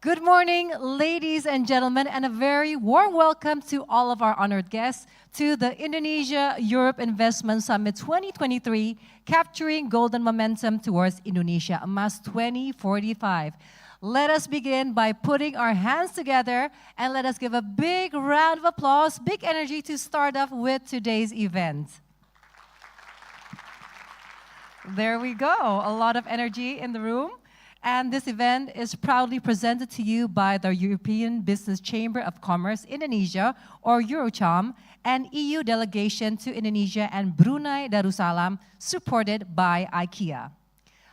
Good morning, ladies and gentlemen, and a very warm welcome to all of our honored guests to the Indonesia-Europe Investment Summit 2023, Capturing Golden Momentum Towards Indonesia, Emas 2045. Let us begin by putting our hands together and let us give a big round of applause, big energy to start off with today's event. There we go, a lot of energy in the room. And this event is proudly presented to you by the European Business Chamber of Commerce Indonesia, or EuroCham, and EU delegation to Indonesia and Brunei Darussalam, supported by IKEA.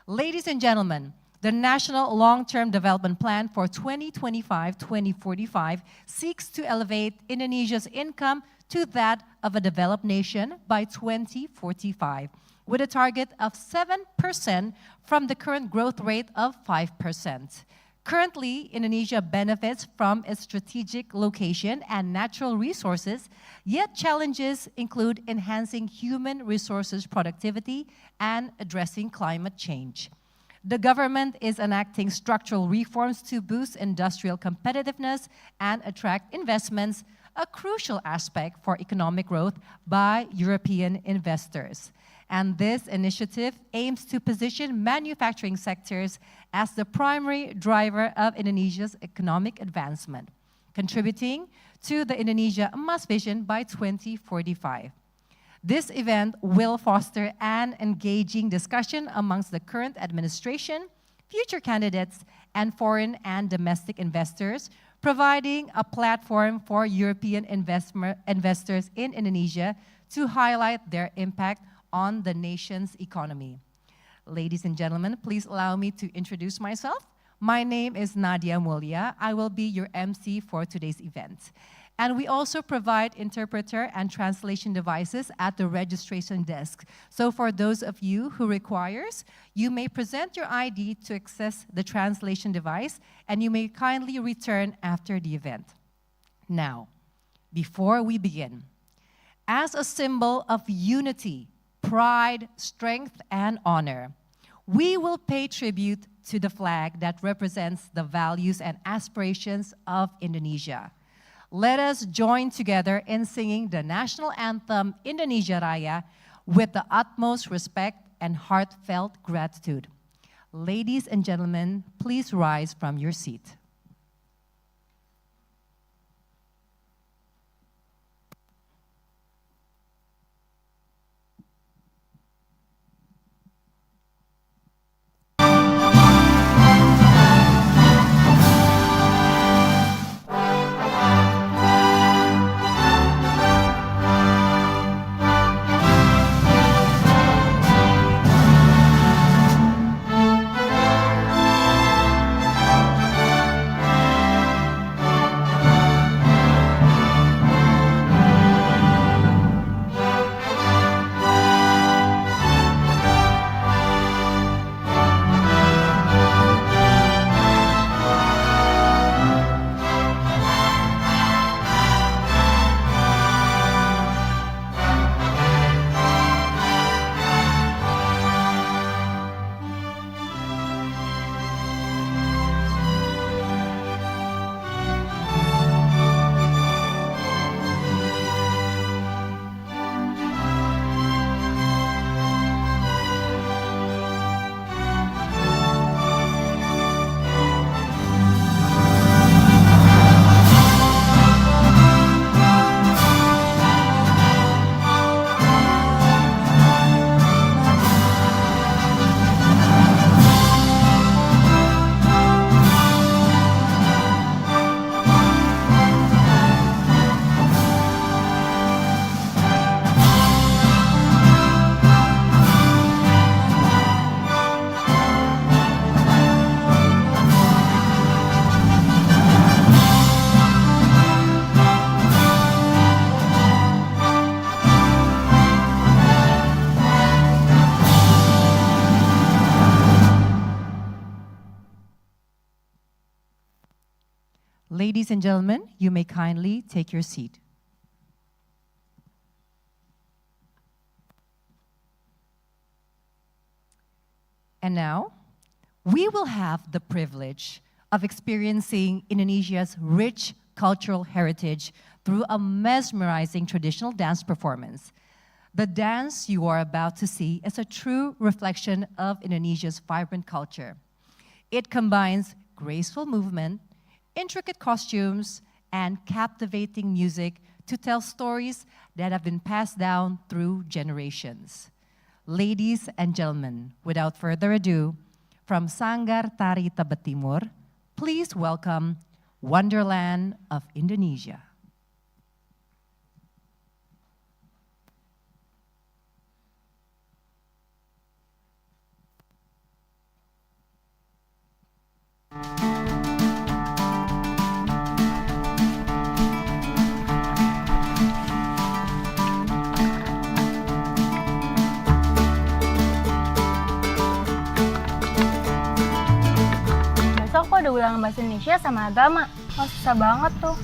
Ladies and gentlemen, the National Long-Term Development Plan for 2025-2045 seeks to elevate Indonesia's income to that of a developed nation by 2045. With a target of 7% from the current growth rate of 5%. Currently, Indonesia benefits from its strategic location and natural resources, yet challenges include enhancing human resources productivity and addressing climate change. The government is enacting structural reforms to boost industrial competitiveness and attract investments, a crucial aspect for economic growth by European investors. And this initiative aims to position manufacturing sectors as the primary driver of Indonesia's economic advancement, contributing to the Indonesia Emas vision by 2045. This event will foster an engaging discussion amongst the current administration, future candidates, and foreign and domestic investors, providing a platform for European investors in Indonesia to highlight their impact on the nation's economy. Ladies and gentlemen, please allow me to introduce myself. My name is Nadia Mulia. I will be your MC for today's event. And we also provide interpreter and translation devices at the registration desk. So for those of you who requires, you may present your ID to access the translation device, and you may kindly return after the event. Now, before we begin, as a symbol of unity, pride, strength, and honor, we will pay tribute to the flag that represents the values and aspirations of Indonesia. Let us join together in singing the national anthem, Indonesia Raya, with the utmost respect and heartfelt gratitude. Ladies and gentlemen, please rise from your seat. Ladies and gentlemen, you may kindly take your seat. And now, we will have the privilege of experiencing Indonesia's rich cultural heritage through a mesmerizing traditional dance performance. The dance you are about to see is a true reflection of Indonesia's vibrant culture. It combines graceful movement, intricate costumes, and captivating music to tell stories that have been passed down through generations. Ladies and gentlemen, without further ado, from Sanggar Tari Tebet Timur, please welcome Wonderland of Indonesia. Besok aku ada ulangan bahasa Indonesia sama agama. Oh, susah banget tuh.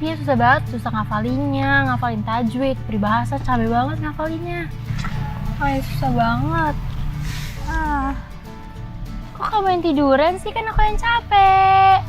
Iya, susah banget. Susah ngafalinnya, ngafalin tajwid, peribahasa, capek banget ngafalinnya. Oh ya, susah banget. Kok kamu yang tiduran sih? Kan aku yang capek.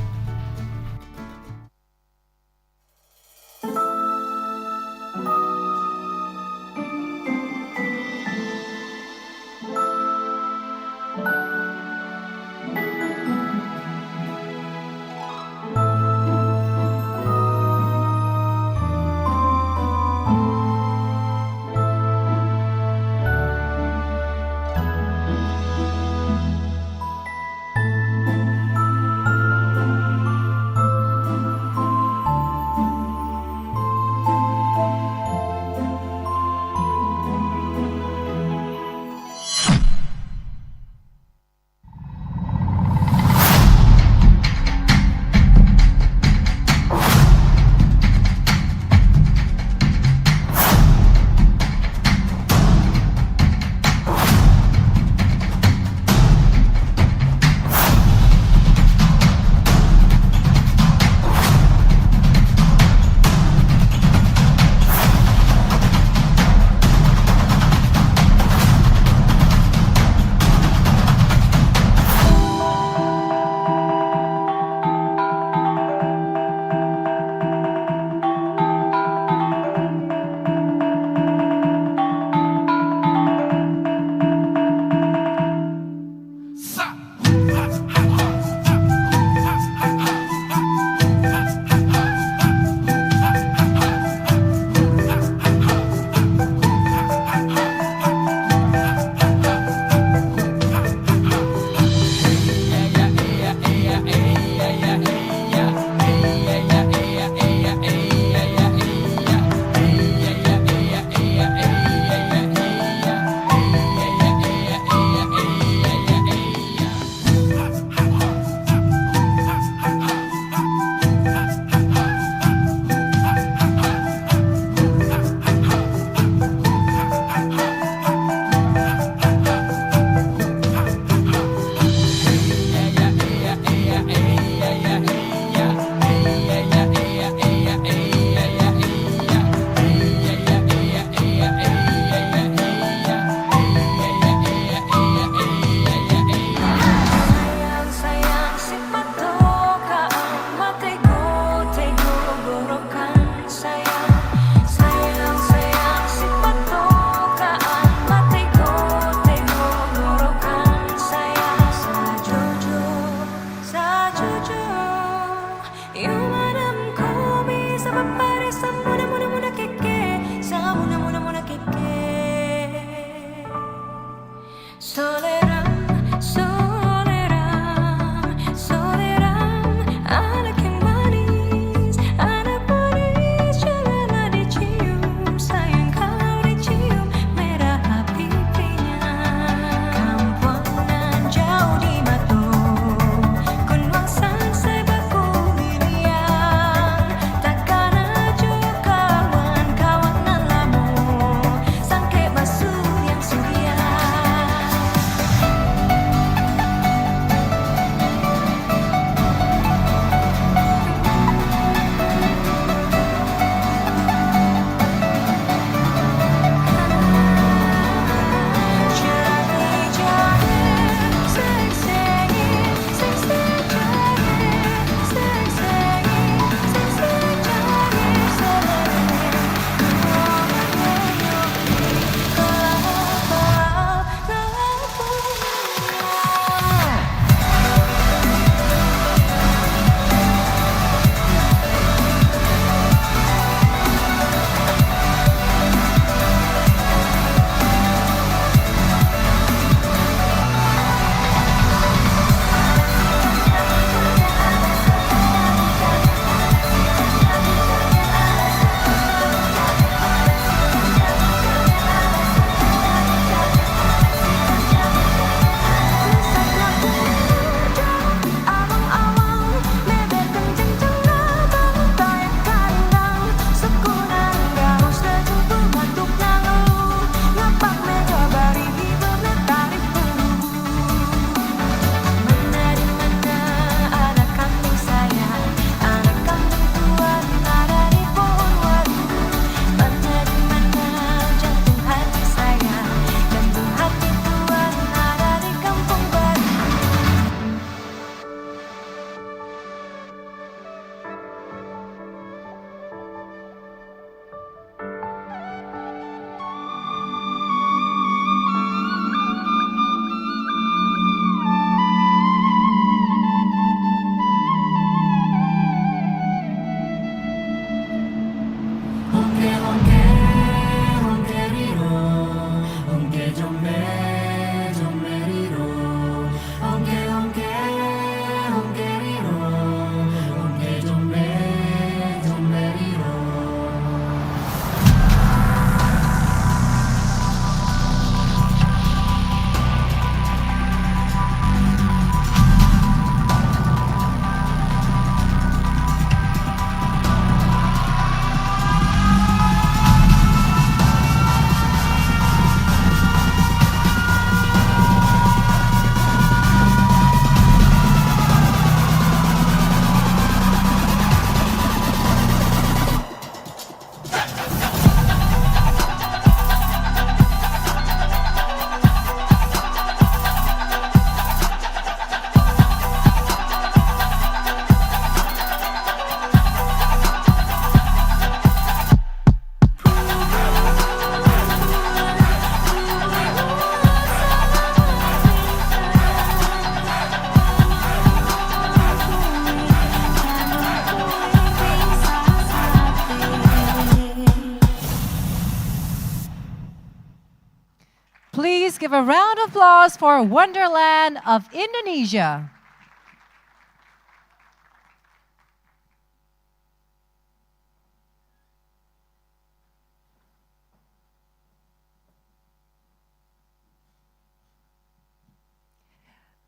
give a round of applause for Wonderland of Indonesia.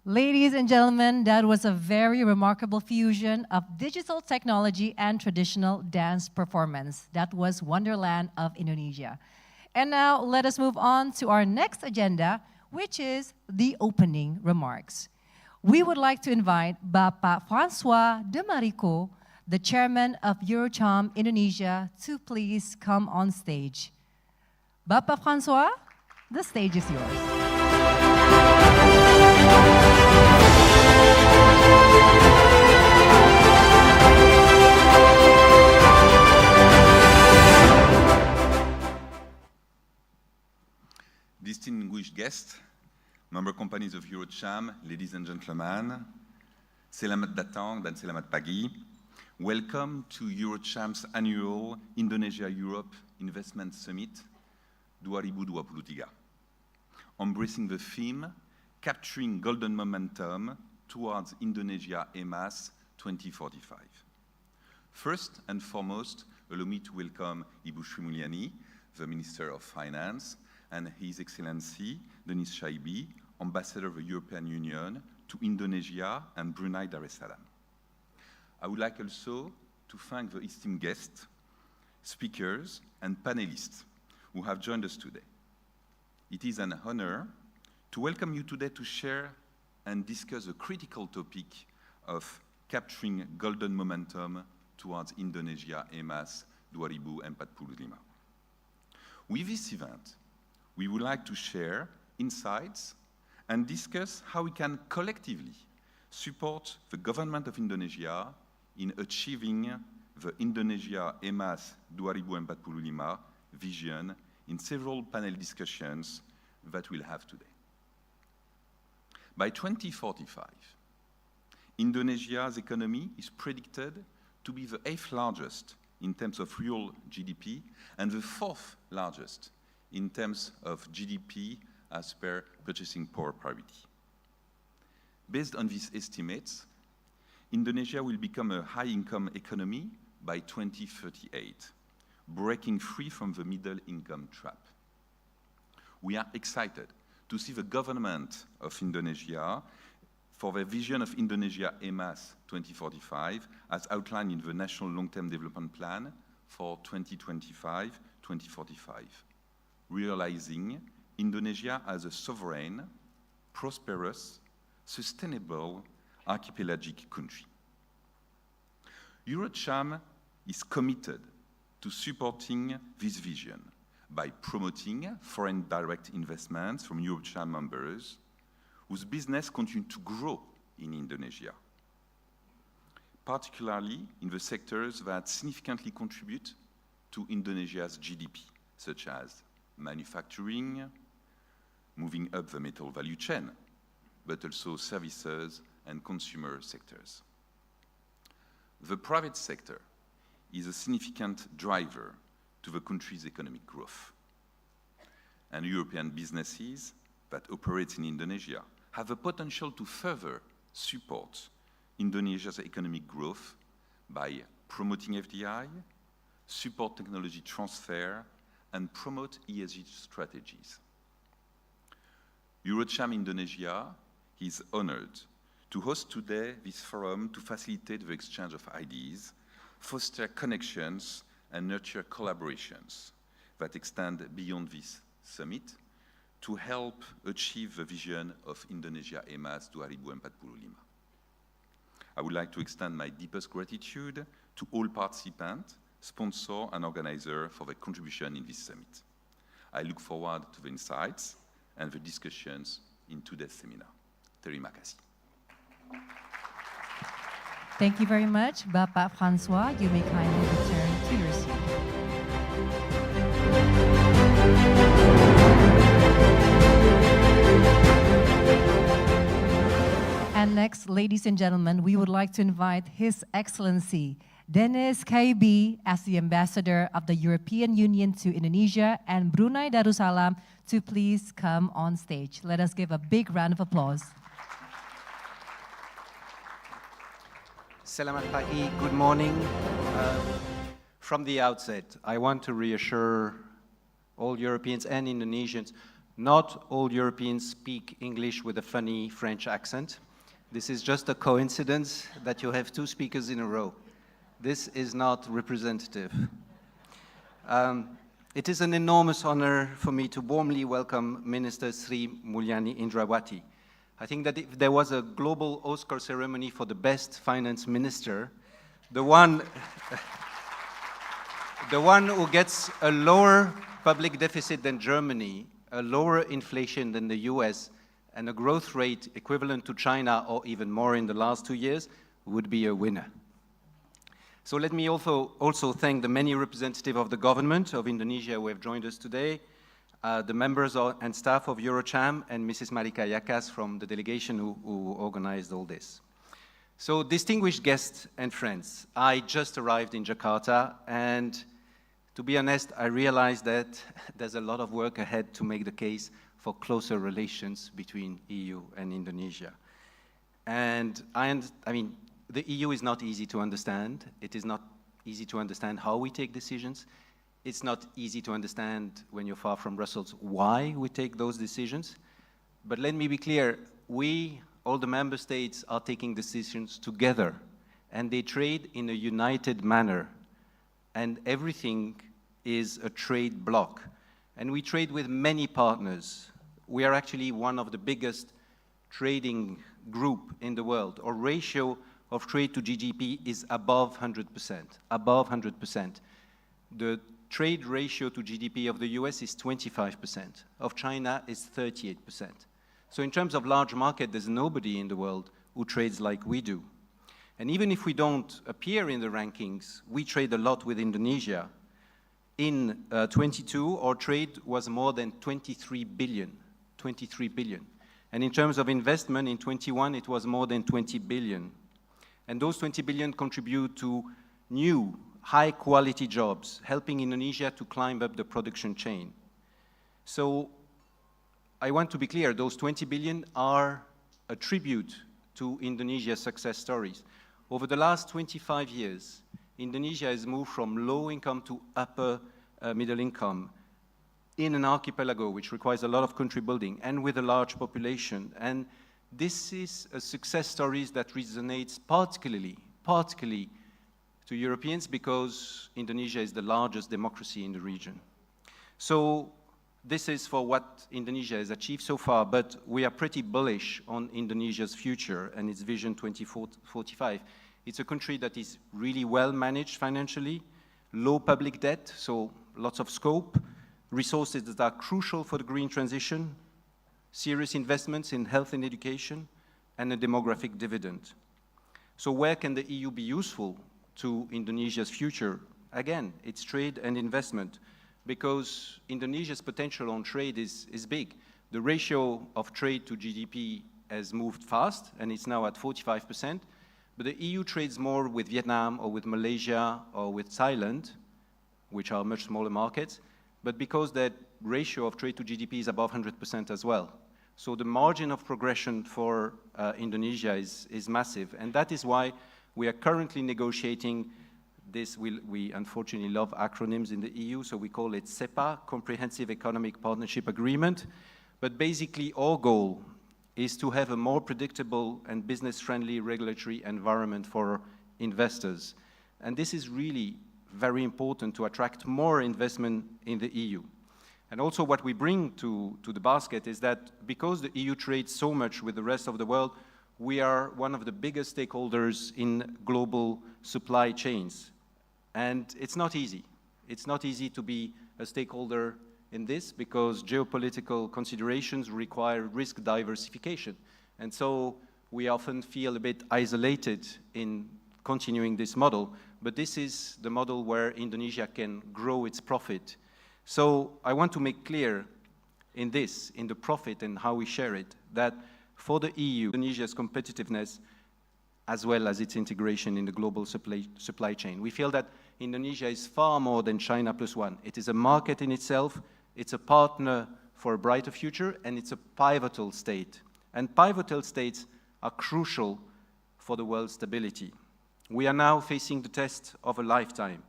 Ladies and gentlemen, that was a very remarkable fusion of digital technology and traditional dance performance. That was Wonderland of Indonesia. And now let us move on to our next agenda, which is the opening remarks. We would like to invite Bapak Francois de Marico, the chairman of Eurocham Indonesia, to please come on stage. Bapak Francois, the stage is yours. Distinguished guests, member companies of Eurocham, ladies and gentlemen, selamat datang dan selamat pagi. Welcome to Eurocham's annual Indonesia-Europe Investment Summit 2023, embracing the theme, Capturing Golden Momentum Towards Indonesia Emas 2045. First and foremost, allow me to welcome Ibu Sri Mulyani, the Minister of Finance, and His Excellency Denis Shaibi, Ambassador of the European Union to Indonesia and Brunei Darussalam. I would like also to thank the esteemed guests, speakers, and panelists who have joined us today. It is an honor to welcome you today to share and discuss the critical topic of capturing golden momentum towards Indonesia Emas 2045. With this event, we would like to share insights and discuss how we can collectively support the government of Indonesia in achieving the Indonesia Emas 2045 vision in several panel discussions that we'll have today. By 2045, Indonesia's economy is predicted to be the 8th largest in terms of real GDP and the 4th largest in terms of GDP as per purchasing power parity. Based on these estimates, Indonesia will become a high-income economy by 2038, breaking free from the middle-income trap. We are excited to see the government of Indonesia for their vision of Indonesia Emas 2045 as outlined in the National Long-Term Development Plan for 2025-2045. Realizing Indonesia as a sovereign, prosperous, sustainable archipelagic country. Eurocham is committed to supporting this vision by promoting foreign direct investments from Eurocham members whose business continue to grow in Indonesia, particularly in the sectors that significantly contribute to Indonesia's GDP, such as manufacturing, moving up the metal value chain, but also services and consumer sectors. The private sector is a significant driver to the country's economic growth. And European businesses that operate in Indonesia have the potential to further support Indonesia's economic growth by promoting FDI, support technology transfer, and promote ESG strategies. Eurocham Indonesia is honored to host today this forum to facilitate the exchange of ideas, foster connections, and nurture collaborations that extend beyond this summit to help achieve the vision of Indonesia Emas 2045. I would like to extend my deepest gratitude to all participants, sponsors, and organizers for their contribution in this summit. I look forward to the insights and the discussions in today's seminar. Terima kasih. Thank you very much, Bapak Francois. You may kindly return to your seat. And next, ladies and gentlemen, we would like to invite His Excellency Dennis Kaibi as the ambassador of the European Union to Indonesia, and Brunei Darussalam to please come on stage. Let us give a big round of applause. Selamat pagi, good morning. From the outset, I want to reassure all Europeans and Indonesians, not all Europeans speak English with a funny French accent. This is just a coincidence that you have two speakers in a row. This is not representative. It is an enormous honor for me to warmly welcome Minister Sri Mulyani Indrawati. I think that if there was a global Oscar ceremony for the best finance minister, the one who gets a lower public deficit than Germany, a lower inflation than the US, and a growth rate equivalent to China or even more in the last 2 years would be a winner. So let me also thank the many representatives of the government of Indonesia who have joined us today, the members and staff of Eurocham, and Mrs. Marika Yakas from the delegation who organized all this. So distinguished guests and friends, I just arrived in Jakarta, and to be honest, I realized that there's a lot of work ahead to make the case for closer relations between EU and Indonesia. And I mean, the EU is not easy to understand. It is not easy to understand how we take decisions. It's not easy to understand when you're far from Brussels why we take those decisions. But let me be clear, we, all the member states, are taking decisions together, and they trade in a united manner. And everything is a trade bloc. And we trade with many partners. We are actually one of the biggest trading group in the world. Our ratio of trade to GDP is above 100%, above 100%. The trade ratio to GDP of the US is 25%, of China is 38%. So in terms of large market, there's nobody in the world who trades like we do. And even if we don't appear in the rankings, we trade a lot with Indonesia. In 22, our trade was more than 23 billion, 23 billion. And in terms of investment, in 21, it was more than 20 billion. And those 20 billion contribute to new, high-quality jobs, helping Indonesia to climb up the production chain. So I want to be clear, those 20 billion are a tribute to Indonesia's success stories. Over the last 25 years, Indonesia has moved from low income to upper middle income in an archipelago, which requires a lot of country building, and with a large population. And this is a success story that resonates particularly to Europeans because Indonesia is the largest democracy in the region. So this is for what Indonesia has achieved so far, but we are pretty bullish on Indonesia's future and its Vision 2045. It's a country that is really well managed financially, low public debt, so lots of scope, resources that are crucial for the green transition, serious investments in health and education, and a demographic dividend. So where can the EU be useful to Indonesia's future? Again, it's trade and investment, because Indonesia's potential on trade is big. The ratio of trade to GDP has moved fast, and it's now at 45%, but the EU trades more with Vietnam or with Malaysia or with Thailand, which are much smaller markets, but because that ratio of trade to GDP is above 100% as well. So the margin of progression for Indonesia is massive, and that is why we are currently negotiating this. We unfortunately love acronyms in the EU, so we call it CEPA, Comprehensive Economic Partnership Agreement. But basically, our goal is to have a more predictable and business-friendly regulatory environment for investors. And this is really very important to attract more investment in the EU. And also what we bring to the basket is that because the EU trades so much with the rest of the world, we are one of the biggest stakeholders in global supply chains. And it's not easy. It's not easy to be a stakeholder in this because geopolitical considerations require risk diversification. And so we often feel a bit isolated in continuing this model, but this is the model where Indonesia can grow its profit. So I want to make clear in this, in the profit and how we share it, that for the EU, Indonesia's competitiveness as well as its integration in the global supply chain. We feel that Indonesia is far more than China plus one. It is a market in itself, it's a partner for a brighter future, and it's a pivotal state. And pivotal states are crucial for the world's stability. We are now facing the test of a lifetime.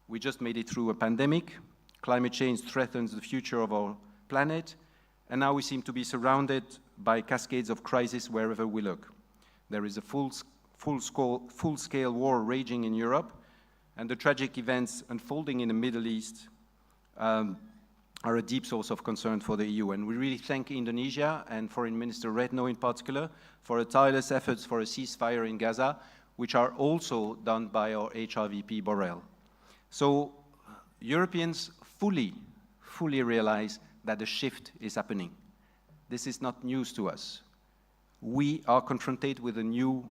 We just made it through a pandemic, climate change threatens the future of our planet, and now we seem to be surrounded by cascades of crisis wherever we look. There is a full-scale war raging in Europe, and the tragic events unfolding in the Middle East are a deep source of concern for the EU. And we really thank Indonesia and Foreign Minister Retno in particular for her tireless efforts for a ceasefire in Gaza, which are also done by our HRVP Borrell. So Europeans fully realize that a shift is happening. This is not news to us. We are confronted with a new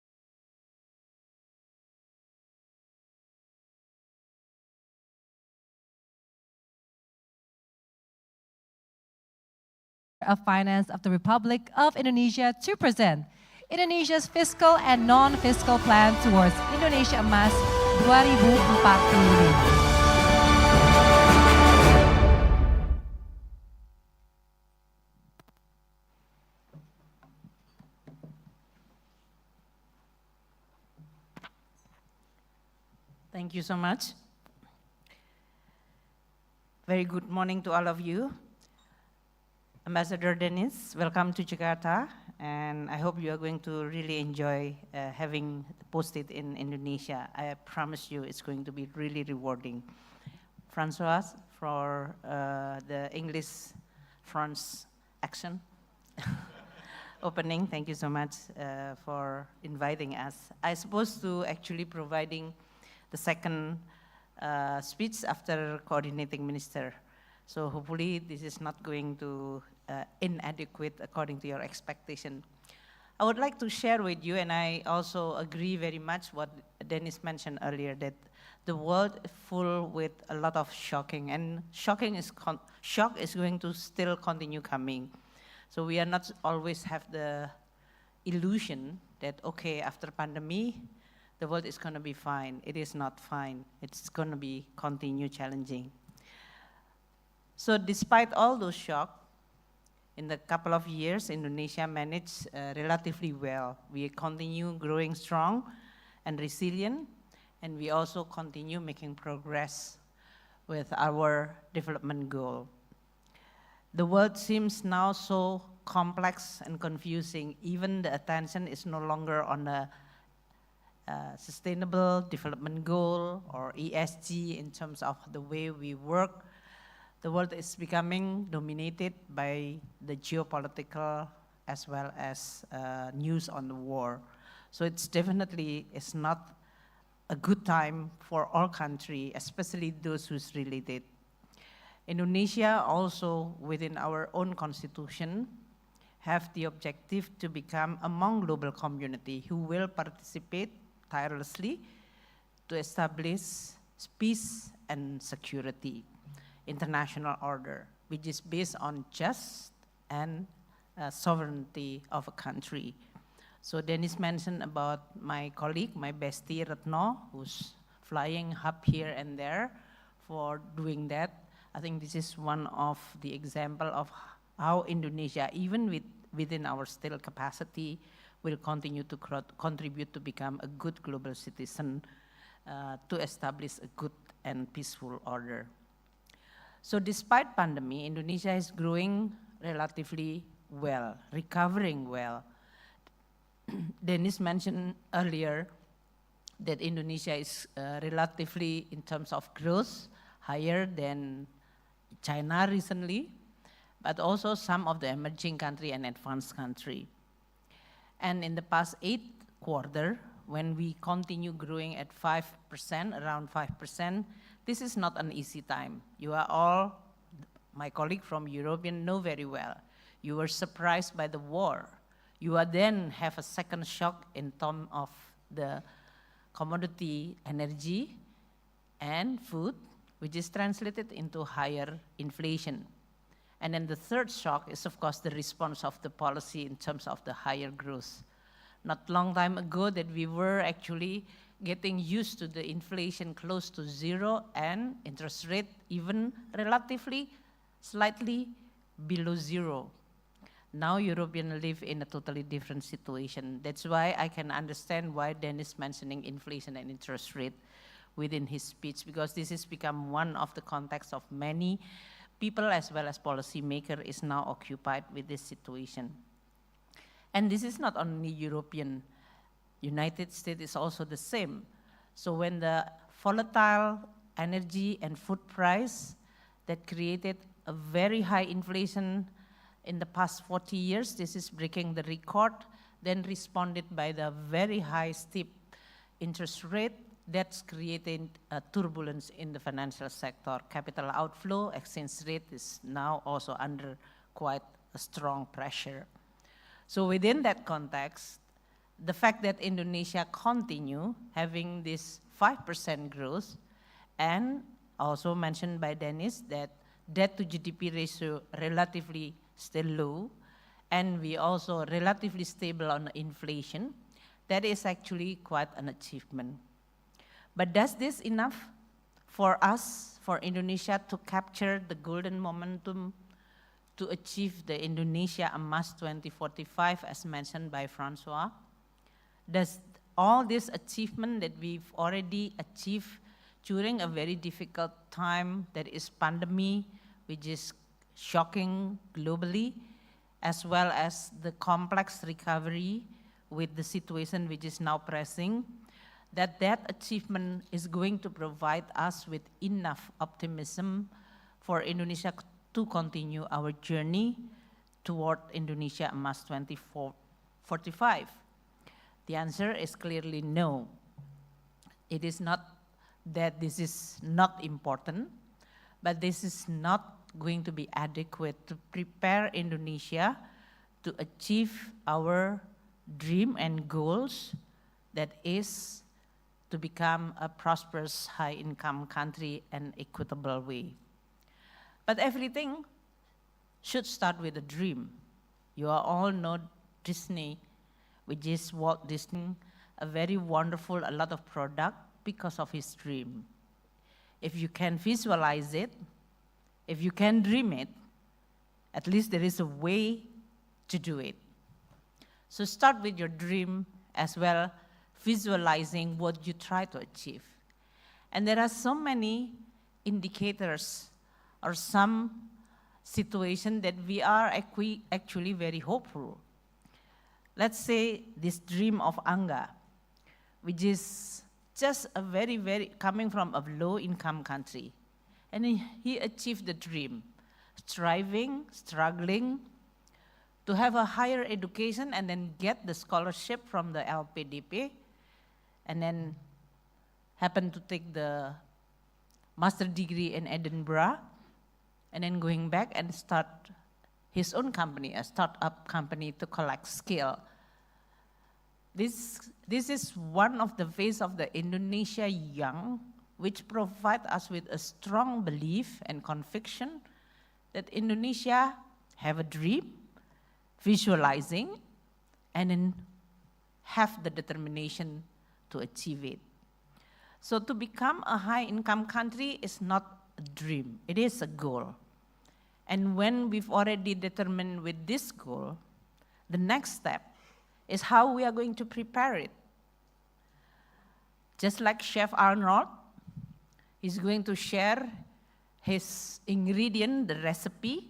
of Finance of the Republic of Indonesia to present Indonesia's fiscal and non-fiscal plan towards Indonesia Emas 2045. Thank you so much. Very good morning to all of you. Ambassador Dennis, welcome to Jakarta, and I hope you are going to really enjoy having posted in Indonesia. I promise you it's going to be really rewarding. Francois, for the English France action opening, thank you so much for inviting us. I supposed to actually providing the second speech after coordinating minister. So hopefully this is not going to inadequate according to your expectation. I would like to share with you, and I also agree very much what Dennis mentioned earlier, that the world is full with a lot of shocking, and shock is going to still continue coming. So we are not always have the illusion that, okay, after pandemic, the world is going to be fine. It is not fine. It's going to be continue challenging. So despite all those shocks, in the couple of years, Indonesia managed relatively well. We continue growing strong and resilient, and we also continue making progress with our development goal. The world seems now so complex and confusing. Even the attention is no longer on the Sustainable Development Goal or ESG in terms of the way we work. The world is becoming dominated by the geopolitical as well as news on the war. So it's definitely not a good time for all countries, especially those who's related. Indonesia also, within our own constitution, have the objective to become among global community who will participate tirelessly to establish peace and security, international order, which is based on just and sovereignty of a country. So Dennis mentioned about my colleague, my bestie Retno, who's flying up here and there for doing that. I think this is one of the example of how Indonesia, even within our still capacity, will continue to contribute to become a good global citizen to establish a good and peaceful order. So despite pandemic, Indonesia is growing relatively well, recovering well. Dennis mentioned earlier that Indonesia is relatively, in terms of growth, higher than China recently, but also some of the emerging country and advanced country. And in the past 8 quarters, when we continue growing at 5%, around 5%, this is not an easy time. You are all, my colleague from European know very well. You were surprised by the war. You are then have a second shock in terms of the commodity, energy, and food, which is translated into higher inflation. And then the third shock is, of course, the response of the policy in terms of the higher growth. not long time ago that we were actually getting used to the inflation close to zero and interest rate even relatively slightly below zero. Now Europeans live in a totally different situation. That's why I can understand why Dennis mentioning inflation and interest rate within his speech, because this has become one of the contexts of many people as well as policymakers is now occupied with this situation. And this is not only European. United States is also the same. So when the volatile energy and food price that created a very high inflation in the past 40 years, this is breaking the record, then responded by the very high steep interest rate that's creating a turbulence in the financial sector. Capital outflow, exchange rate is now also under quite a strong pressure. So within that context, the fact that Indonesia continue having this 5% growth, and also mentioned by Dennis that debt to GDP ratio relatively still low, and we also relatively stable on inflation, that is actually quite an achievement. But does this enough for us, for Indonesia to capture the golden momentum to achieve the Indonesia Emas 2045 as mentioned by Francois? Does all this achievement that we've already achieved during a very difficult time, that is pandemic, which is shocking globally, as well as the complex recovery with the situation which is now pressing, that achievement is going to provide us with enough optimism for Indonesia to continue our journey toward Indonesia Emas 2045? The answer is clearly no. It is not that this is not important, but this is not going to be adequate to prepare Indonesia to achieve our dream and goals, that is to become a prosperous high-income country in equitable way. But everything should start with a dream. You all know Disney, which is Walt Disney, a very wonderful, a lot of product because of his dream. If you can visualize it, if you can dream it, at least there is a way to do it. So start with your dream as well, visualizing what you try to achieve. And there are so many indicators or some situation that we are actually very hopeful. Let's say this dream of Angga, which is just a very coming from a low-income country. And he achieved the dream, striving, struggling to have a higher education and then get the scholarship from the LPDP, and then happened to take the master degree in Edinburgh, and then going back and start his own company, a startup company to collect skill. This is one of the ways of the Indonesia young, which provide us with a strong belief and conviction that Indonesia have a dream, visualizing, and then have the determination to achieve it. So to become a high-income country is not a dream, it is a goal. And when we've already determined with this goal, the next step is how we are going to prepare it. Just like Chef Arnold, he's going to share his ingredient, the recipe,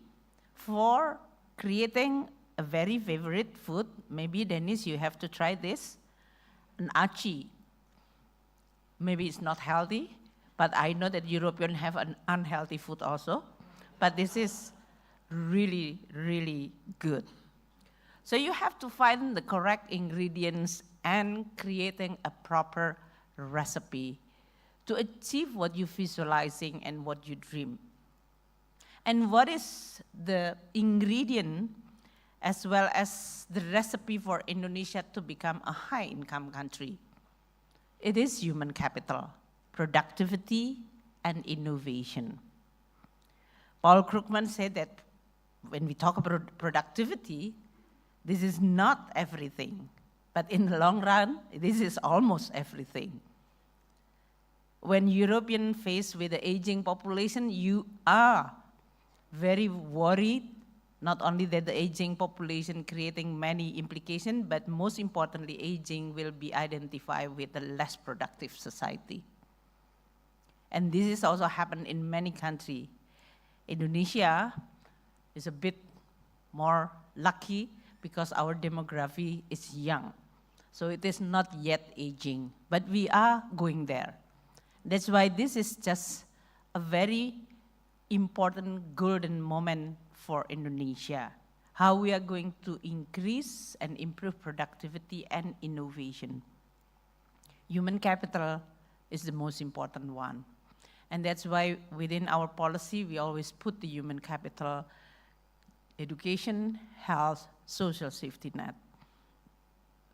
for creating a very favorite food. Maybe, Dennis, you have to try this, an aci. Maybe it's not healthy, but I know that Europeans have an unhealthy food also. But this is really good. So you have to find the correct ingredients and creating a proper recipe to achieve what you're visualizing and what you dream. And what is the ingredient as well as the recipe for Indonesia to become a high-income country? It is human capital, productivity, and innovation. Paul Krugman said that when we talk about productivity, this is not everything. But in the long run, this is almost everything. When Europeans face with the aging population, you are very worried, not only that the aging population creating many implications, but most importantly, aging will be identified with a less productive society. And this is also happened in many countries. Indonesia is a bit more lucky because our demography is young. So it is not yet aging, but we are going there. That's why this is just a very important golden moment for Indonesia, how we are going to increase and improve productivity and innovation. Human capital is the most important one. And that's why within our policy, we always put the human capital, education, health, social safety net.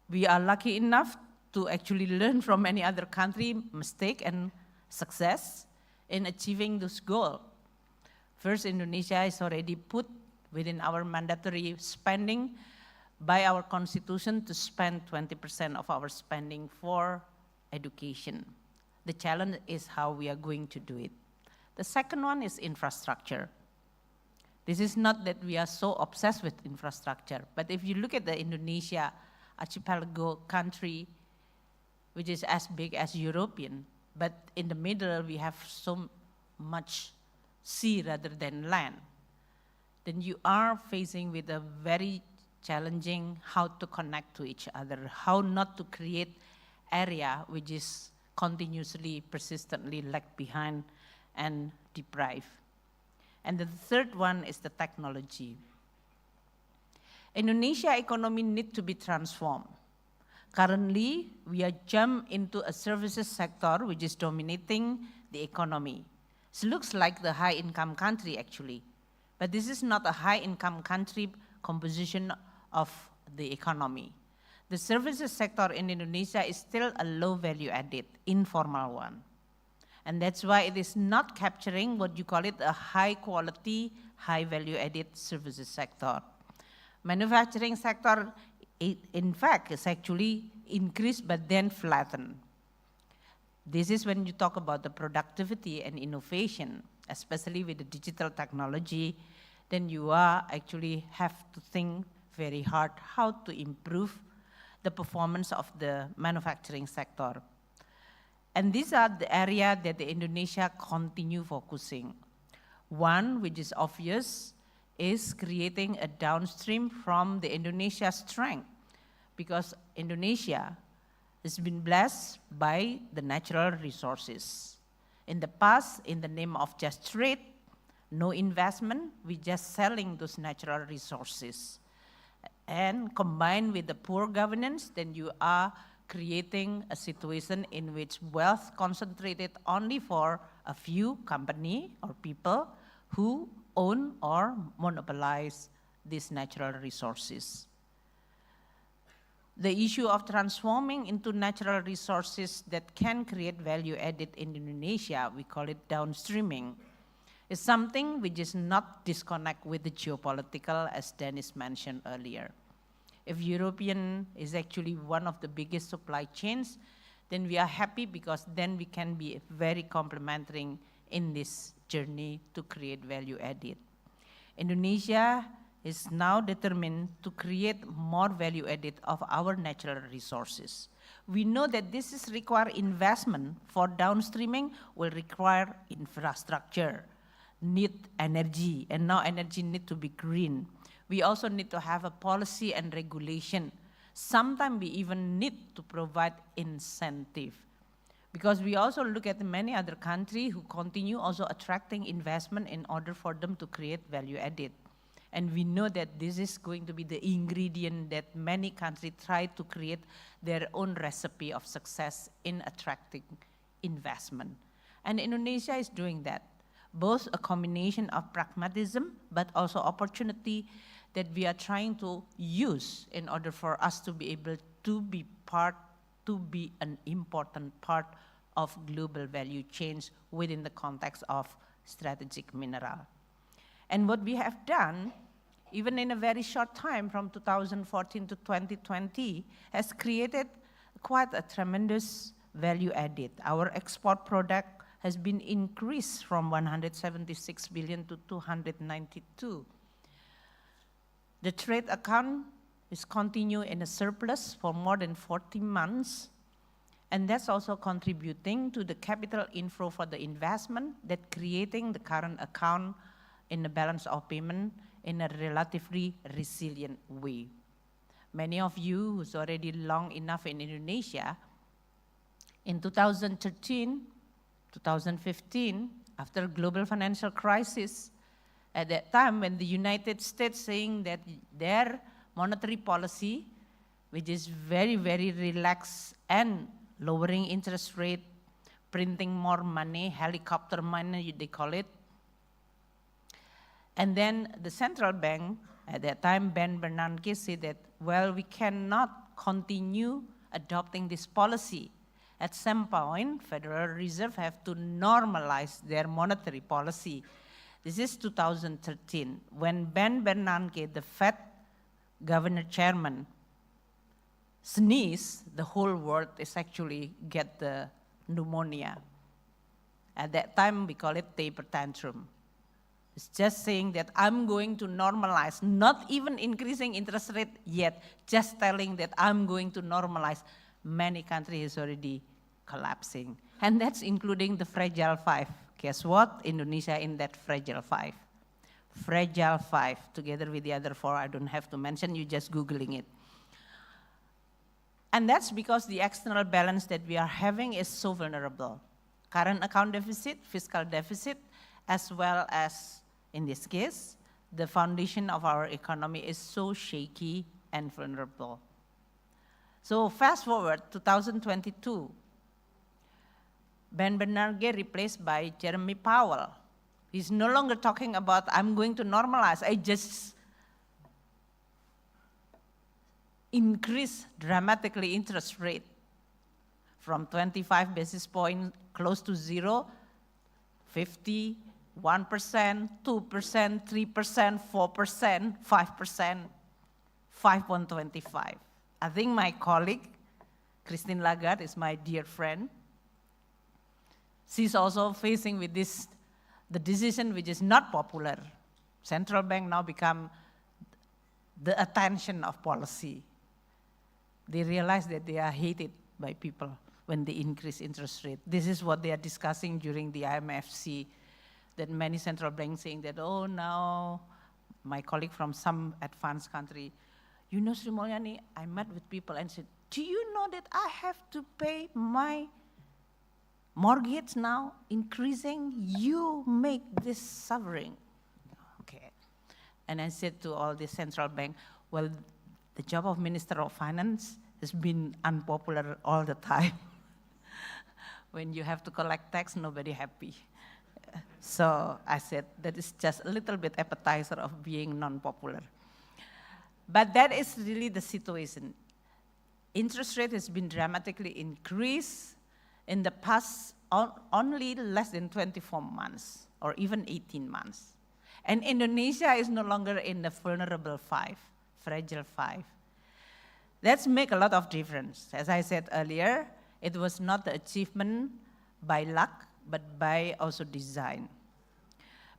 We are lucky enough to actually learn from many other countries, mistake and success in achieving this goal. First, Indonesia is already put within our mandatory spending by our constitution to spend 20% of our spending for education. The challenge is how we are going to do it. The second one is infrastructure. This is not that we are so obsessed with infrastructure, but if you look at the Indonesia archipelago country, which is as big as European, but in the middle we have so much sea rather than land, then you are facing with a very challenging how to connect to each other, how not to create area which is continuously, persistently lag behind and deprive. And the third one is the technology. Indonesia economy needs to be transformed. Currently, we are jumped into a services sector which is dominating the economy. It looks like the high-income country actually, but this is not a high-income country composition of the economy. The services sector in Indonesia is still a low value added, informal one. And that's why it is not capturing what you call it a high quality, high value added services sector. Manufacturing sector, in fact, is actually increased but then flattened. This is when you talk about the productivity and innovation, especially with the digital technology, then you are actually have to think very hard how to improve the performance of the manufacturing sector. And these are the areas that the Indonesia continue focusing. One, which is obvious, is creating a downstream from the Indonesia strength, because Indonesia has been blessed by the natural resources. In the past, in the name of just trade, no investment, we just selling those natural resources. And combined with the poor governance, then you are creating a situation in which wealth concentrated only for a few company or people who own or monopolize these natural resources. The issue of transforming into natural resources that can create value added in Indonesia, we call it downstreaming, is something which is not disconnect with the geopolitical, as Dennis mentioned earlier. If European is actually one of the biggest supply chains, then we are happy because then we can be very complementary in this journey to create value added. Indonesia is now determined to create more value added of our natural resources. We know that this is require investment for downstreaming, will require infrastructure, need energy, and now energy need to be green. We also need to have a policy and regulation. Sometimes we even need to provide incentive, because we also look at many other countries who continue also attracting investment in order for them to create value added. And we know that this is going to be the ingredient that many countries try to create their own recipe of success in attracting investment. And Indonesia is doing that, both a combination of pragmatism, but also opportunity that we are trying to use in order for us to be able to be an important part of global value chains within the context of strategic mineral. And what we have done even in a very short time from 2014 to 2020, has created quite a tremendous value added. Our export product has been increased from 176 billion to 292. The trade account is continue in a surplus for more than 40 months, and that's also contributing to the capital inflow for the investment, that creating the current account in the balance of payment in a relatively resilient way. Many of you who's already long enough in Indonesia, in 2013, 2015, after global financial crisis, at that time when the United States saying that their monetary policy, which is very, very relaxed and lowering interest rate, printing more money, helicopter money, they call it. And then the central bank, at that time, Ben Bernanke said that, well, we cannot continue adopting this policy. At some point, Federal Reserve have to normalize their monetary policy. This is 2013, when Ben Bernanke, the Fed governor chairman, sneeze, the whole world is actually get the pneumonia. At that time, we call it taper tantrum. It's just saying that I'm going to normalize, not even increasing interest rate yet, just telling that I'm going to normalize. Many countries already collapsing. And that's including the fragile five. Guess what? Indonesia in that fragile five. Fragile five, together with the other four, I don't have to mention, you just Googling it. And that's because the external balance that we are having is so vulnerable. Current account deficit, fiscal deficit, as well as, in this case, the foundation of our economy is so shaky and vulnerable. So fast forward, 2022, Ben Bernanke replaced by Jeremy Powell. He's no longer talking about, I'm going to normalize, I just increase dramatically interest rate from 25 basis points close to zero, 50, 1%, 2%, 3%, 4%, 5%, 5.25. I think my colleague, Christine Lagarde, is my dear friend. She's also facing with this, the decision which is not popular. Central bank now become the attention of policy. They realize that they are hated by people when they increase interest rate. This is what they are discussing during the IMFC, that many central banks saying that, oh, now, my colleague from some advanced country, you know, Sri Mulyani, I met with people and said, do you know that I have to pay my mortgage now increasing? You make this suffering. Okay. And I said to all the central bank, well, the job of Minister of Finance has been unpopular all the time. When you have to collect tax, nobody happy. So I said, that is just a little bit appetizer of being non-popular. But that is really the situation. Interest rate has been dramatically increased in the past only less than 24 months or even 18 months. And Indonesia is no longer in the vulnerable five, fragile five. That's make a lot of difference. As I said earlier, it was not the achievement by luck, but by also design.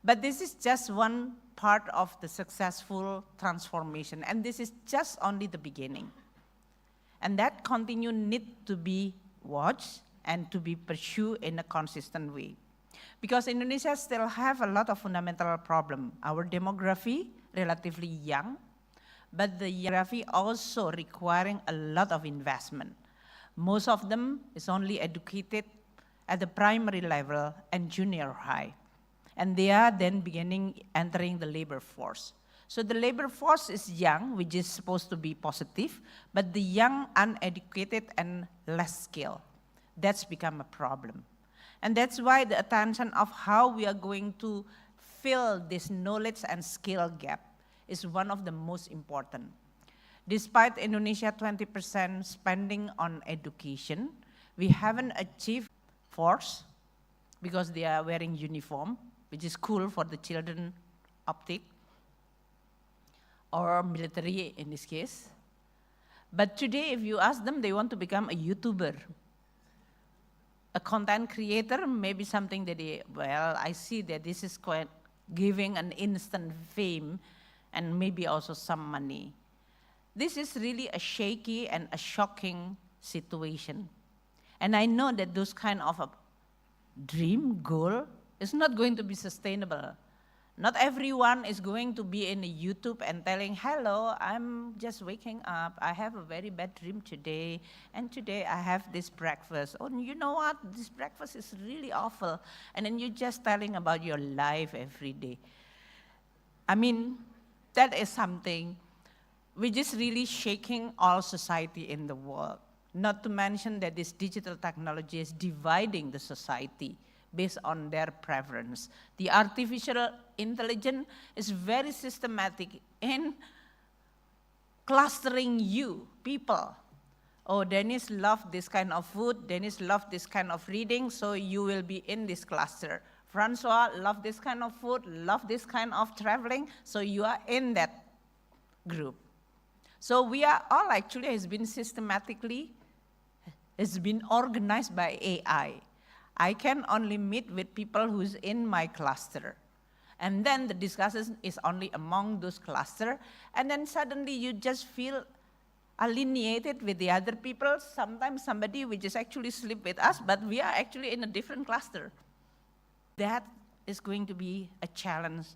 But this is just one part of the successful transformation, and this is just only the beginning. And that continue need to be watched and to be pursued in a consistent way. Because Indonesia still have a lot of fundamental problem. Our demography, relatively young, but the demography also requiring a lot of investment. Most of them is only educated at the primary level and junior high. And they are then entering the labor force. So the labor force is young, which is supposed to be positive, but the young, uneducated, and less skilled. That's become a problem. And that's why the attention of how we are going to fill this knowledge and skill gap is one of the most important. Despite Indonesia 20% spending on education, we haven't achieved force because they are wearing uniform, which is cool for the children optic. or military in this case. But today, if you ask them, they want to become a YouTuber. A content creator, maybe something that I see that this is quite giving an instant fame and maybe also some money. This is really a shaky and a shocking situation. And I know that those kind of a dream, goal, is not going to be sustainable. Not everyone is going to be in YouTube and telling, hello, I'm just waking up. I have a very bad dream today. And today I have this breakfast. Oh, you know what? This breakfast is really awful. And then you're just telling about your life every day. I mean, that is something which is really shaking all society in the world. Not to mention that this digital technology is dividing the society based on their preference. The artificial intelligence is very systematic in clustering you, people. Oh, Dennis loves this kind of food, Dennis loves this kind of reading, so you will be in this cluster. Francois loves this kind of food, loves this kind of traveling, so you are in that group. So we are all actually has been organized by AI. I can only meet with people who's in my cluster. And then the discussion is only among those clusters. And then suddenly you just feel alienated with the other people. Sometimes somebody will just actually sleep with us, but we are actually in a different cluster. That is going to be a challenge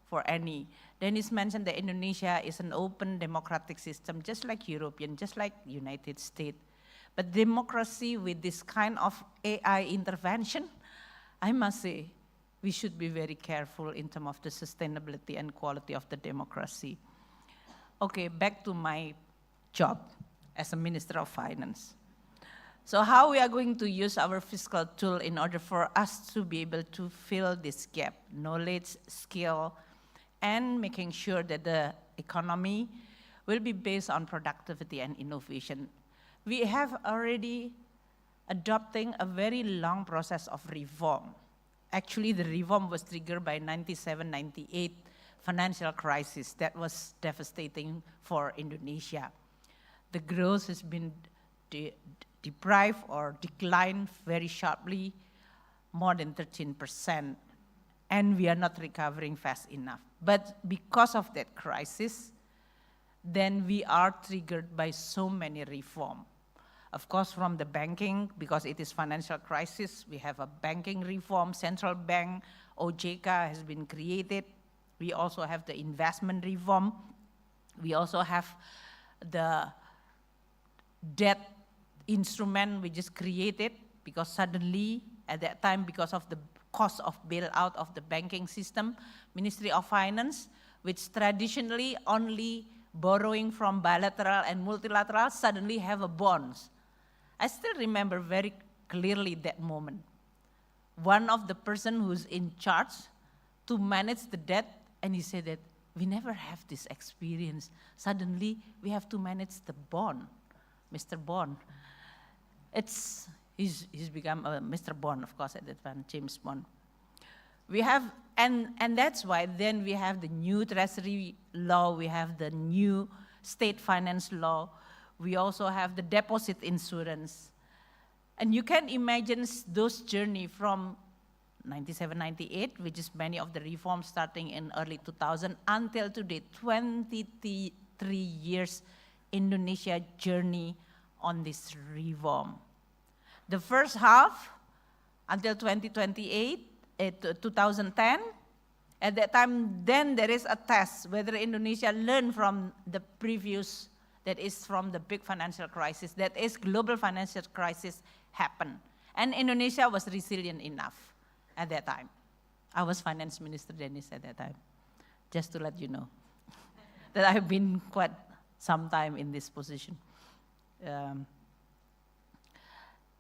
for any. Dennis mentioned that Indonesia is an open democratic system, just like European, just like United States. But democracy with this kind of AI intervention, I must say, we should be very careful in terms of the sustainability and quality of the democracy. Okay, back to my job as a Minister of Finance. So how we are going to use our fiscal tool in order for us to be able to fill this gap, knowledge, skill, and making sure that the economy will be based on productivity and innovation. We have already adopting a very long process of reform. Actually, the reform was triggered by 97-98 financial crisis that was devastating for Indonesia. The growth has been deprived or declined very sharply, more than 13%, and we are not recovering fast enough. But because of that crisis, then we are triggered by so many reform. Of course, from the banking, because it is financial crisis, we have a banking reform, central bank, OJK has been created. We also have the investment reform. We also have the debt instrument which is created because suddenly, at that time, because of the cost of bailout of the banking system, Ministry of Finance, which traditionally only borrowing from bilateral and multilateral, suddenly have a bonds. I still remember very clearly that moment. One of the person who's in charge to manage the debt, and he said that we never have this experience. Suddenly, we have to manage the bond, Mr. Bond. He's become Mr. Bond, of course, at that time, James Bond. We have, and that's why then we have the new treasury law, we have the new state finance law, we also have the deposit insurance. And you can imagine those journey from 97-98, which is many of the reforms starting in early 2000, until today, 23 years Indonesia journey on this reform. The first half, until 2028, 2010, at that time, then there is a test whether Indonesia learned from the previous, that is from the big financial crisis, that is global financial crisis happened. And Indonesia was resilient enough at that time. I was finance minister, Dennis, at that time, just to let you know that I've been quite some time in this position.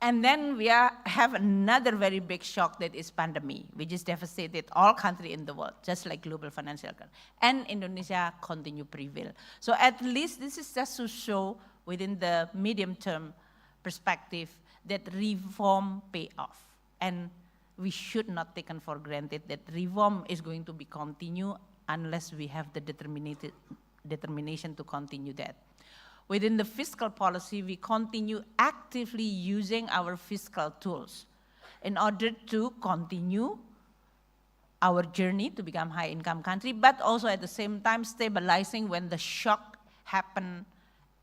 And then we have another very big shock, that is pandemic, which has devastated all countries in the world, just like global financial crisis. And Indonesia continue prevail. So at least this is just to show within the medium-term perspective that reform pay off. And we should not take for granted that reform is going to be continued unless we have the determination to continue that. Within the fiscal policy, we continue actively using our fiscal tools in order to continue our journey to become high-income country, but also at the same time stabilizing when the shock happen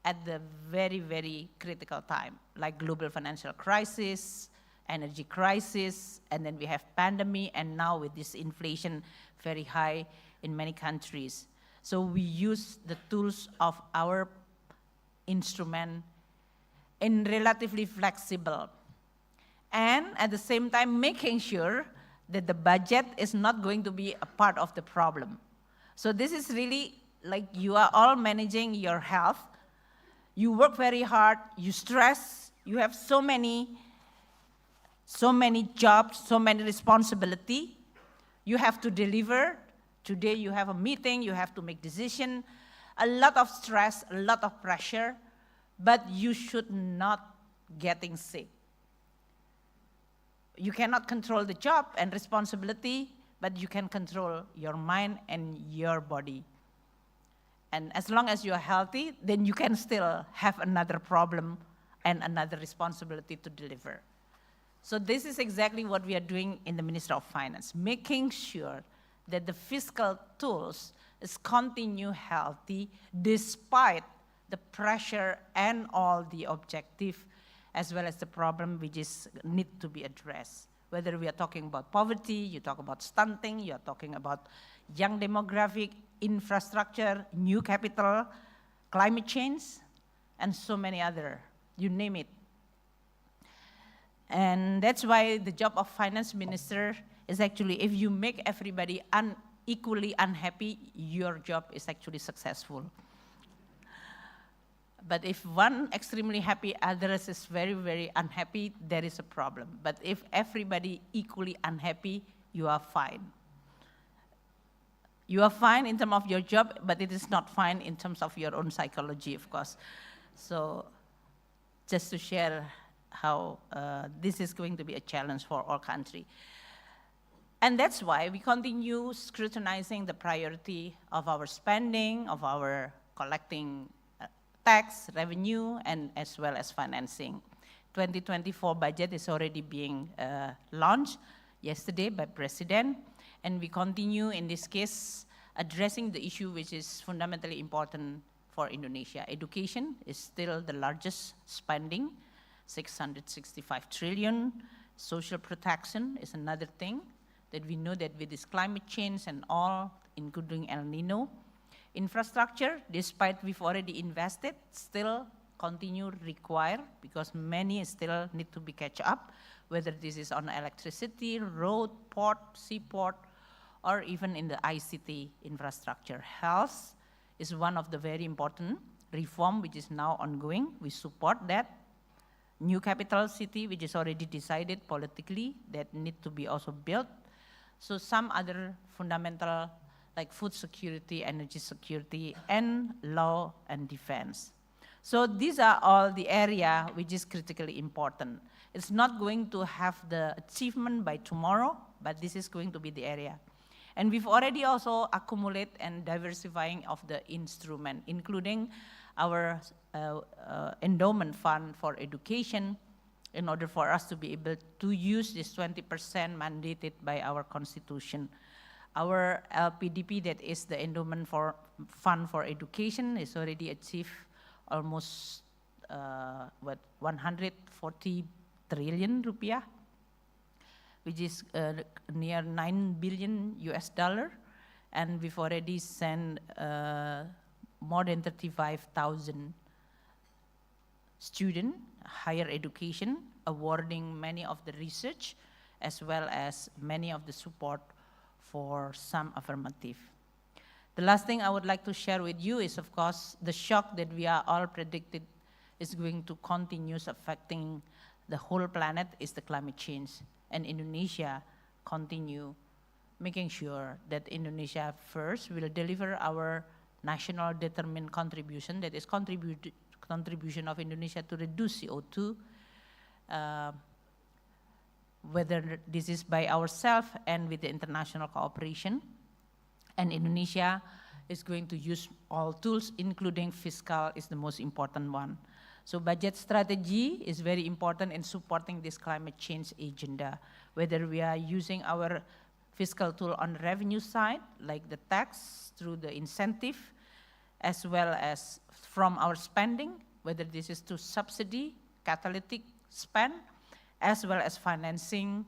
at the very, very critical time, like global financial crisis, energy crisis, and then we have pandemic, and now with this inflation very high in many countries. So we use the tools of our instrument in relatively flexible, and at the same time making sure that the budget is not going to be a part of the problem. So this is really like you are all managing your health. You work very hard, you stress, you have so many jobs, so many responsibility. You have to deliver. Today you have a meeting, you have to make decision. A lot of stress, a lot of pressure, but you should not getting sick. You cannot control the job and responsibility, but you can control your mind and your body. And as long as you are healthy, then you can still have another problem and another responsibility to deliver. So this is exactly what we are doing in the Ministry of Finance, making sure that the fiscal tools is continue healthy despite the pressure and all the objective as well as the problem which is need to be addressed. Whether we are talking about poverty, you talk about stunting, you are talking about young demographic, infrastructure, new capital, climate change, and so many other, you name it. And that's why the job of finance minister is actually, if you make everybody equally unhappy, your job is actually successful. But if one extremely happy, others is very, very unhappy, there is a problem. But if everybody equally unhappy, you are fine. You are fine in terms of your job, but it is not fine in terms of your own psychology, of course. So just to share how this is going to be a challenge for our country. And that's why we continue scrutinizing the priority of our spending, of our collecting tax, revenue, and as well as financing. 2024 budget is already being launched yesterday by President, and we continue in this case addressing the issue which is fundamentally important for Indonesia. Education is still the largest spending, 665 trillion. Social protection is another thing that we know that with this climate change and all, including El Nino. Infrastructure, despite we've already invested, still continue require because many still need to be catch up, whether this is on electricity, road, port, seaport, or even in the ICT infrastructure. Health is one of the very important reform which is now ongoing. We support that. New capital city, which is already decided politically, that need to be also built. So some other fundamental like food security, energy security, and law and defense. So these are all the area which is critically important. It's not going to have the achievement by tomorrow, but this is going to be the area. And we've already also accumulate and diversifying of the instrument, including our endowment fund for education, in order for us to be able to use this 20% mandated by our constitution. Our LPDP, that is the endowment fund for education, is already achieved almost 140 trillion rupiah, which is near 9 billion US dollar, and we've already sent more than 35,000 students higher education, awarding many of the research as well as many of the support for some affirmative. The last thing I would like to share with you is, of course, the shock that we are all predicted is going to continue affecting the whole planet is the climate change. And Indonesia continue making sure that Indonesia first will deliver our national determined contribution, that is contribution of Indonesia to reduce CO2, whether this is by ourselves and with the international cooperation. And Indonesia is going to use all tools, including fiscal is the most important one. So budget strategy is very important in supporting this climate change agenda, whether we are using our fiscal tool on the revenue side, like the tax through the incentive, as well as from our spending, whether this is to subsidy, catalytic spend, as well as financing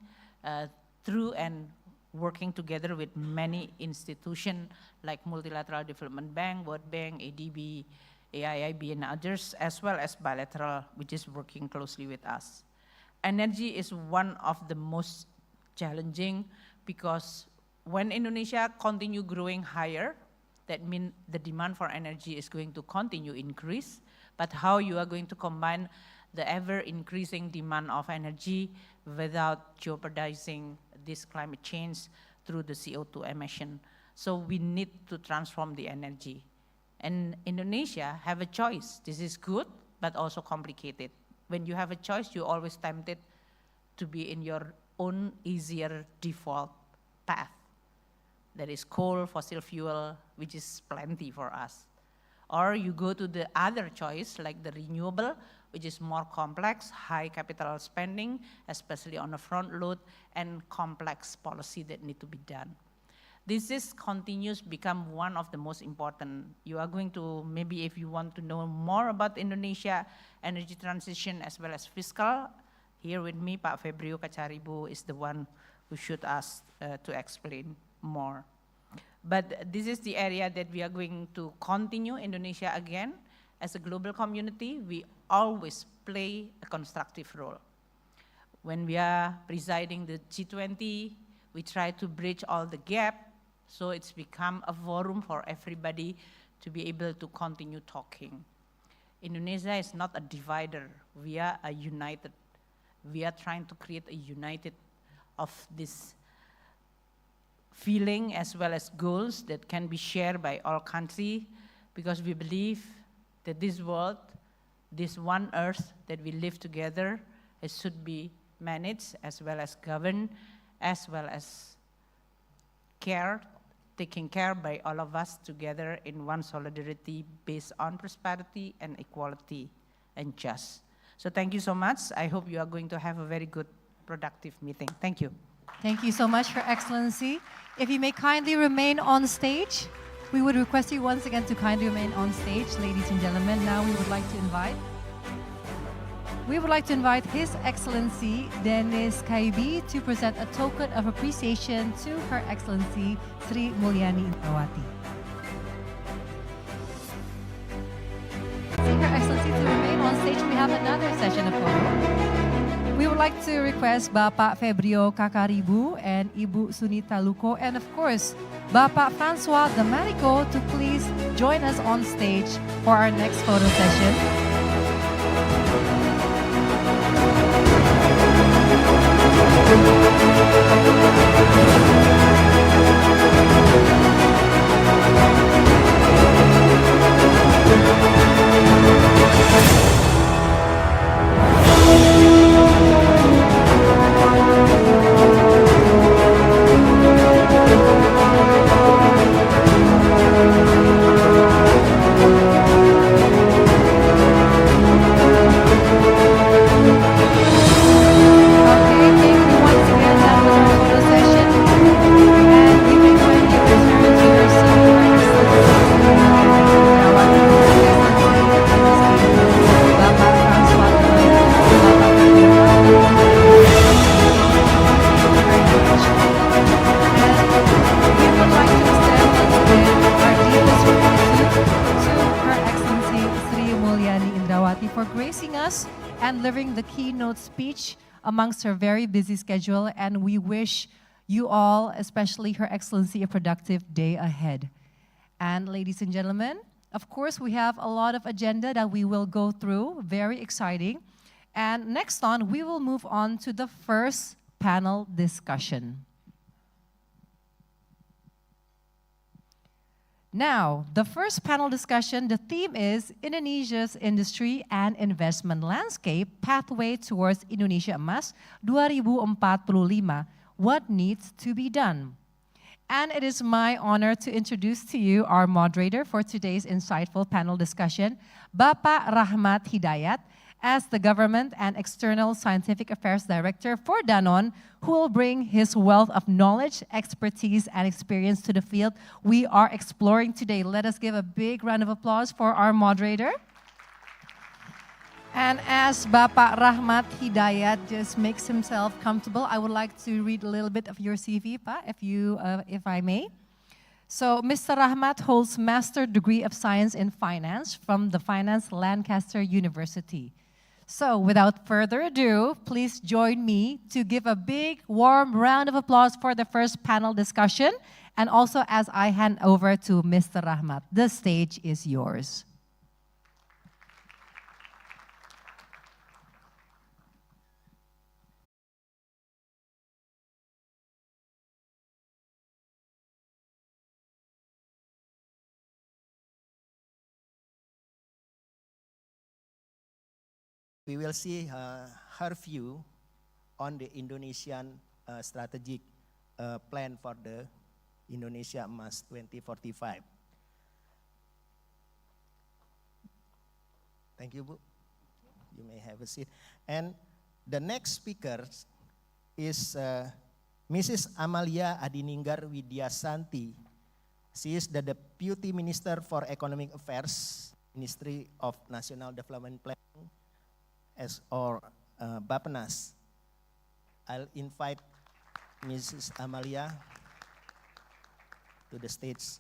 through and working together with many institutions like Multilateral Development Bank, World Bank, ADB, AIIB, and others, as well as bilateral, which is working closely with us. Energy is one of the most challenging because when Indonesia continue growing higher, that means the demand for energy is going to continue increase, but how you are going to combine the ever-increasing demand of energy without jeopardizing this climate change through the CO2 emission. So we need to transform the energy. And Indonesia have a choice. This is good, but also complicated. When you have a choice, you're always tempted to be in your own easier default path. That is coal, fossil fuel, which is plenty for us. Or you go to the other choice, like the renewable, which is more complex, high capital spending, especially on the front load, and complex policy that need to be done. This is continues become one of the most important. You are going to, maybe if you want to know more about Indonesia, energy transition as well as fiscal, here with me, Pak Febrio Kacaribu is the one who should ask to explain more. But this is the area that we are going to continue. Indonesia again, as a global community, we always play a constructive role. When we are presiding the G20, we try to bridge all the gap, so it's become a forum for everybody to be able to continue talking. Indonesia is not a divider, we are a united. We are trying to create a united of this feeling as well as goals that can be shared by all countries, because we believe that this world, this one earth that we live together, it should be managed as well as governed, as well as taken care by all of us together in one solidarity based on prosperity and equality and just. So thank you so much. I hope you are going to have a very good, productive meeting. Thank you. Thank you so much, Your Excellency. If you may kindly remain on stage, we would request you once again to kindly remain on stage, ladies and gentlemen. Now we would like to invite His Excellency Dennis Kaibi to present a token of appreciation to Her Excellency Sri Mulyani Indrawati. Her Excellency to remain on stage. We have another session of photo. We would like to request Bapak Febrio Kakaribu and Ibu Sunita Luko, and of course, Bapak Francois Damarico to please join us on stage for our next photo session. For gracing us and delivering the keynote speech amongst her very busy schedule, and we wish you all, especially Her Excellency, a productive day ahead. And ladies and gentlemen, of course, we have a lot of agenda that we will go through, very exciting. And next on, we will move on to the first panel discussion. Now, the first panel discussion, the theme is Indonesia's Industry and Investment Landscape, Pathway Towards Indonesia Emas 2045, What Needs to be Done? And it is my honor to introduce to you our moderator for today's insightful panel discussion, Bapak Rahmat Hidayat, as the Government and External Scientific Affairs Director for Danone, who will bring his wealth of knowledge, expertise, and experience to the field we are exploring today. Let us give a big round of applause for our moderator. And as Bapak Rahmat Hidayat just makes himself comfortable, I would like to read a little bit of your CV, Pa, if I may. So, Mr. Rahmat holds Master Degree of Science in Finance from the Finance Lancaster University. So, without further ado, please join me to give a big, warm round of applause for the first panel discussion, and also as I hand over to Mr. Rahmat. The stage is yours. We will see her view on the Indonesian strategic plan for the Indonesia Emas 2045. Thank you, Bu. You may have a seat. And the next speaker is Mrs. Amalia Adininggar Widyasanti. She is the Deputy Minister for Economic Affairs, Ministry of National Development Planning, or Bappenas. I'll invite Mrs. Amalia to the stage.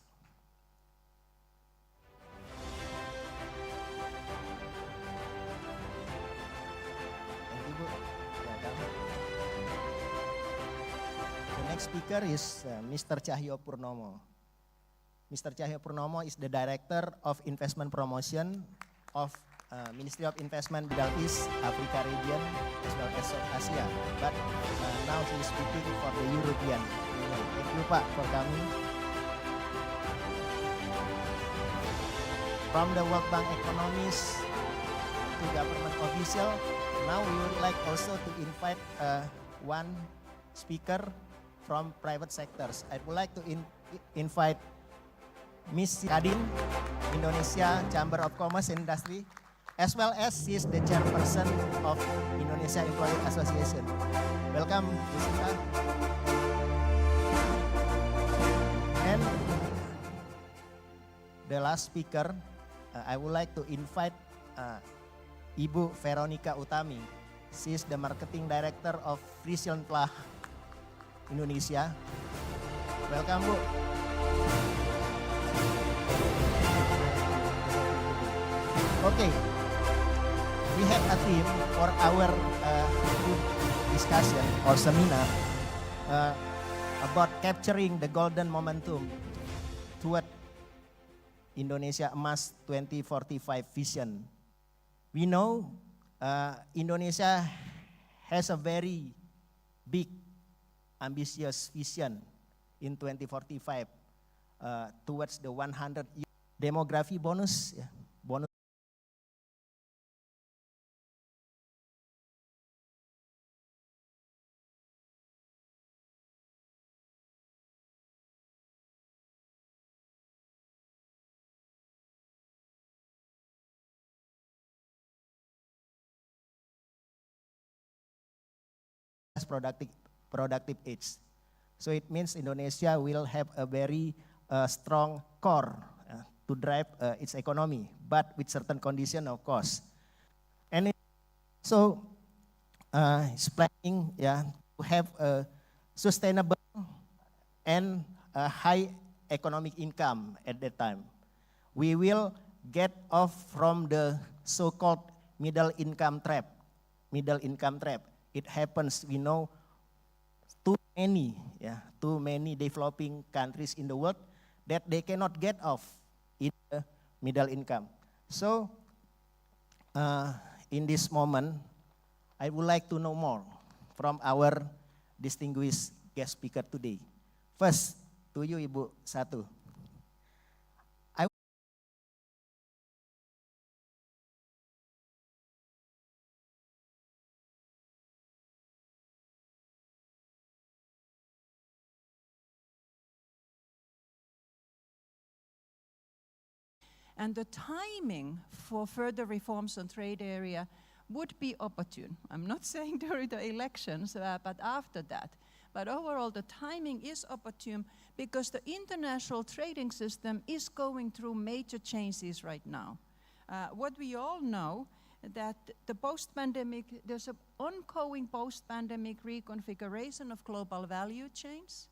Thank you, Bu. Welcome. The next speaker is Mr. Cahyo Purnomo. Mr. Cahyo Purnomo is the Director of Investment Promotion of Ministry of Investment Middle East, Africa region, as well as South Asia. But now he is speaking for the European Union. Thank you, Pak, for coming. From the World Bank economists to government official, now we would like also to invite one speaker from private sectors. I would like to invite Ms. Kadin, Indonesia Chamber of Commerce and Industry, as well as she is the chairperson of Indonesia Employee Association. Welcome, Ms. And the last speaker, I would like to invite Ibu Veronica Utami. She is the Marketing Director of Frisian Plah Indonesia. Welcome, Bu. Okay, we have a theme for our discussion or seminar about capturing the golden momentum toward Indonesia Emas 2045 vision. We know Indonesia has a very big, ambitious vision in 2045 towards the 100 demography bonus. Yeah, bonus. Productive age. So it means Indonesia will have a very strong core to drive its economy, but with certain condition, of course. And so it's planning to have a sustainable and a high economic income at that time. We will get off from the so-called middle income trap. Middle income trap. It happens, we know, too many developing countries in the world that they cannot get off in the middle income. So, in this moment, I would like to know more from our distinguished guest speaker today. First, to you, Ibu Satu. And the timing for further reforms on trade area would be opportune. I'm not saying during the elections, but after that. But overall, the timing is opportune because the international trading system is going through major changes right now. What we all know, that the post-pandemic, there's an ongoing post-pandemic reconfiguration of global value chains.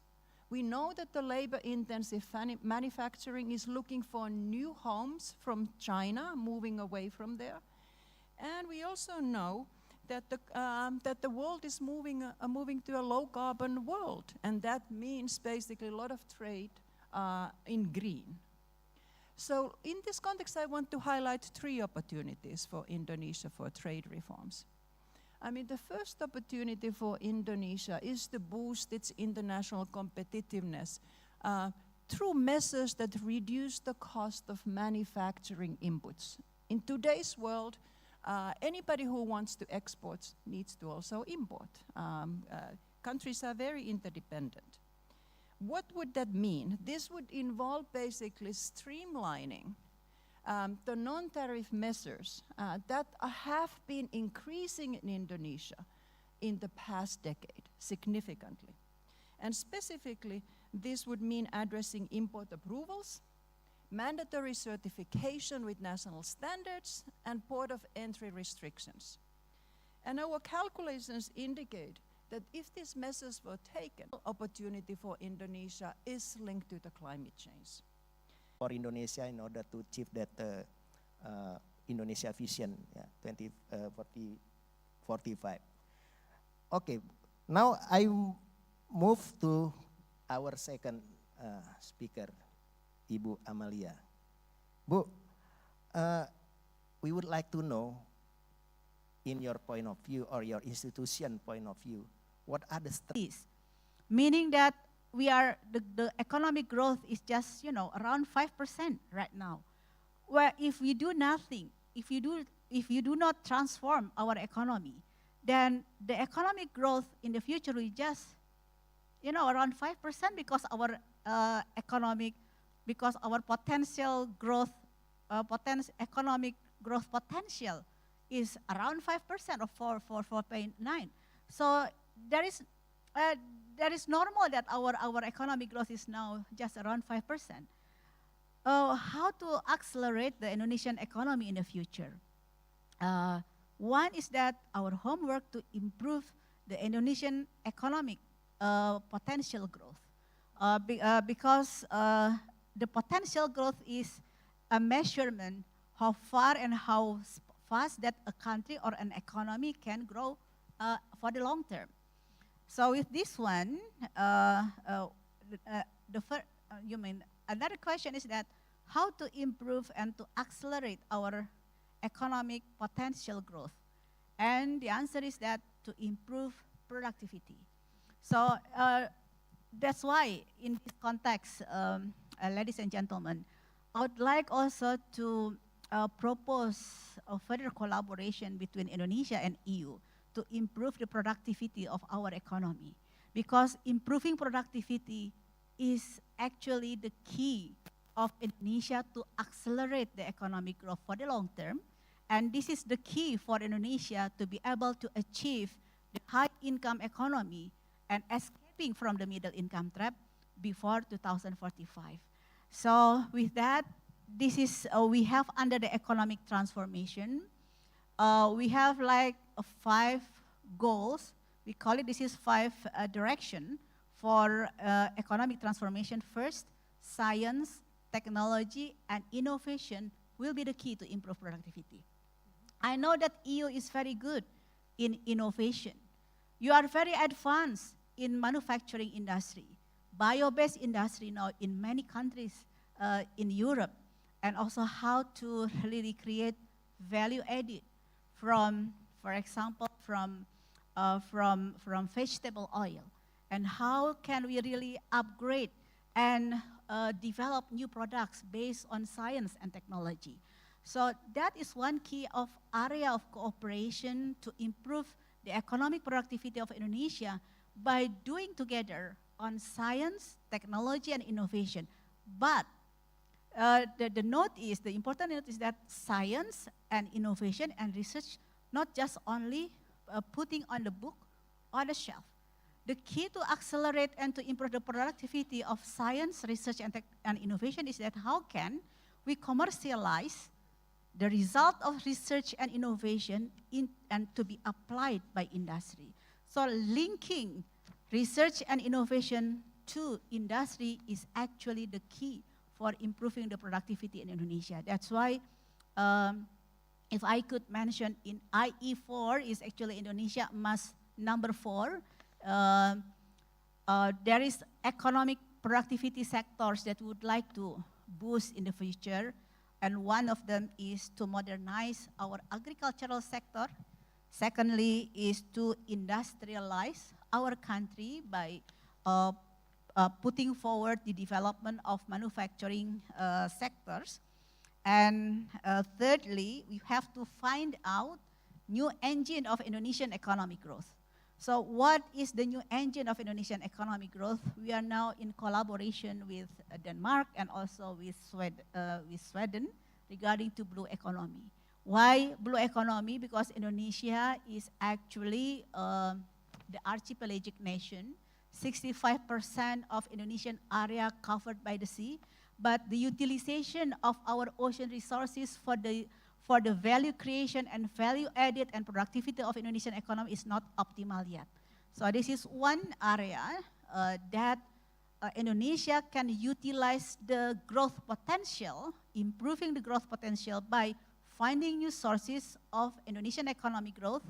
We know that the labor-intensive manufacturing is looking for new homes from China, moving away from there. And we also know that the world is moving to a low-carbon world, and that means basically a lot of trade in green. So in this context, I want to highlight 3 opportunities for Indonesia for trade reforms. I mean, the first opportunity for Indonesia is to boost its international competitiveness through measures that reduce the cost of manufacturing inputs. In today's world, anybody who wants to export needs to also import. Countries are very interdependent. What would that mean? This would involve basically streamlining the non-tariff measures that have been increasing in Indonesia in the past decade significantly. And specifically, this would mean addressing import approvals, mandatory certification with national standards, and port of entry restrictions. And our calculations indicate that if these measures were taken, opportunity for Indonesia is linked to the climate change. For Indonesia, in order to achieve that Indonesia vision 2045. Okay, now I move to our second speaker, Ibu Amalia. Bu, we would like to know, in your point of view or your institution point of view, what are the strategies? Meaning that we are, the economic growth is just, around 5% right now. Where if we do nothing, if you do not transform our economy, then the economic growth in the future will just, around 5% because our because our potential growth, economic growth potential is around 5% or 4.9. So there is normal that our economic growth is now just around 5%. How to accelerate the Indonesian economy in the future? One is that our homework to improve the Indonesian economic potential growth, because the potential growth is a measurement how far and how fast that a country or an economy can grow for the long term. So with this one, another question is that how to improve and to accelerate our economic potential growth. And the answer is that to improve productivity. So that's why in this context, ladies and gentlemen, I would like also to propose a further collaboration between Indonesia and EU to improve the productivity of our economy. Because improving productivity is actually the key of Indonesia to accelerate the economic growth for the long term. And this is the key for Indonesia to be able to achieve the high income economy and escaping from the middle income trap before 2045. So with that, this is, we have under the economic transformation, we have like 5 goals. We call it, this is 5 direction for economic transformation. First, science, technology, and innovation will be the key to improve productivity. I know that EU is very good in innovation. You are very advanced in manufacturing industry, bio-based industry now in many countries in Europe, and also how to really create value added from, for example, from vegetable oil, and how can we really upgrade and develop new products based on science and technology. So that is one key of area of cooperation to improve the economic productivity of Indonesia by doing together on science, technology, and innovation. But the note is, the important note is that science and innovation and research, not just only putting on the book or the shelf. The key to accelerate and to improve the productivity of science, research, and innovation is that how can we commercialize the result of research and innovation and to be applied by industry. So linking research and innovation to industry is actually the key for improving the productivity in Indonesia. That's why, if I could mention in IE4 is actually Indonesia Emas number 4. There is economic productivity sectors that would like to boost in the future, and one of them is to modernize our agricultural sector. Secondly is to industrialize our country by putting forward the development of manufacturing sectors. And thirdly, we have to find out new engine of Indonesian economic growth. So what is the new engine of Indonesian economic growth? We are now in collaboration with Denmark and also with Sweden regarding to blue economy. Why blue economy? Because Indonesia is actually the archipelagic nation. 65% of Indonesian area covered by the sea, but the utilization of our ocean resources for the value creation and value added and productivity of Indonesian economy is not optimal yet. So this is one area that Indonesia can utilize the growth potential, improving the growth potential by finding new sources of Indonesian economic growth,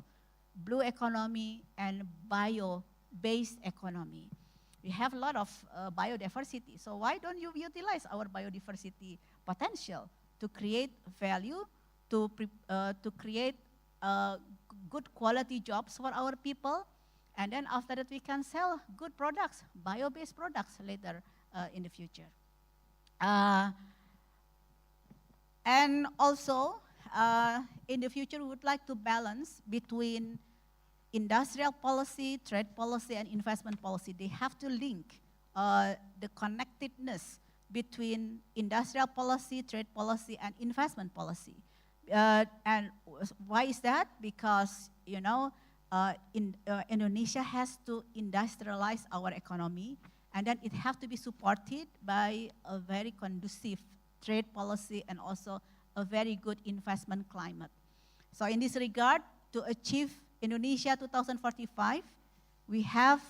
blue economy, and bio-based economy. We have a lot of biodiversity, so why don't you utilize our biodiversity potential to create value, to create good quality jobs for our people, and then after that we can sell good products, bio-based products later in the future. And also, in the future we would like to balance between industrial policy, trade policy, and investment policy. They have to link the connectedness between industrial policy, trade policy, and investment policy. And why is that? Because, you know, Indonesia has to industrialize our economy, and then it has to be supported by a very conducive trade policy and also a very good investment climate. So in this regard, to achieve Indonesia 2045, we have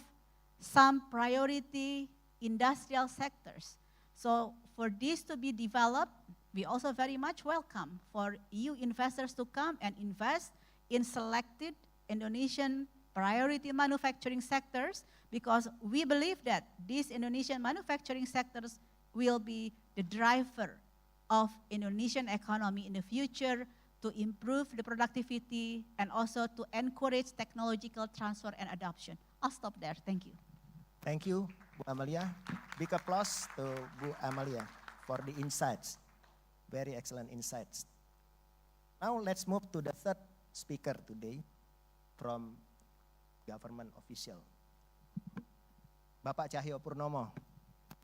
some priority industrial sectors. So for this to be developed, we also very much welcome for EU investors to come and invest in selected Indonesian priority manufacturing sectors, because we believe that these Indonesian manufacturing sectors will be the driver of Indonesian economy in the future, to improve the productivity and also to encourage technological transfer and adoption. I'll stop there. Thank you. Thank you, Bu Amalia. Big applause to Bu Amalia for the insights. Very excellent insights. Now let's move to the third speaker today from government official. Bapak Cahyo Purnomo,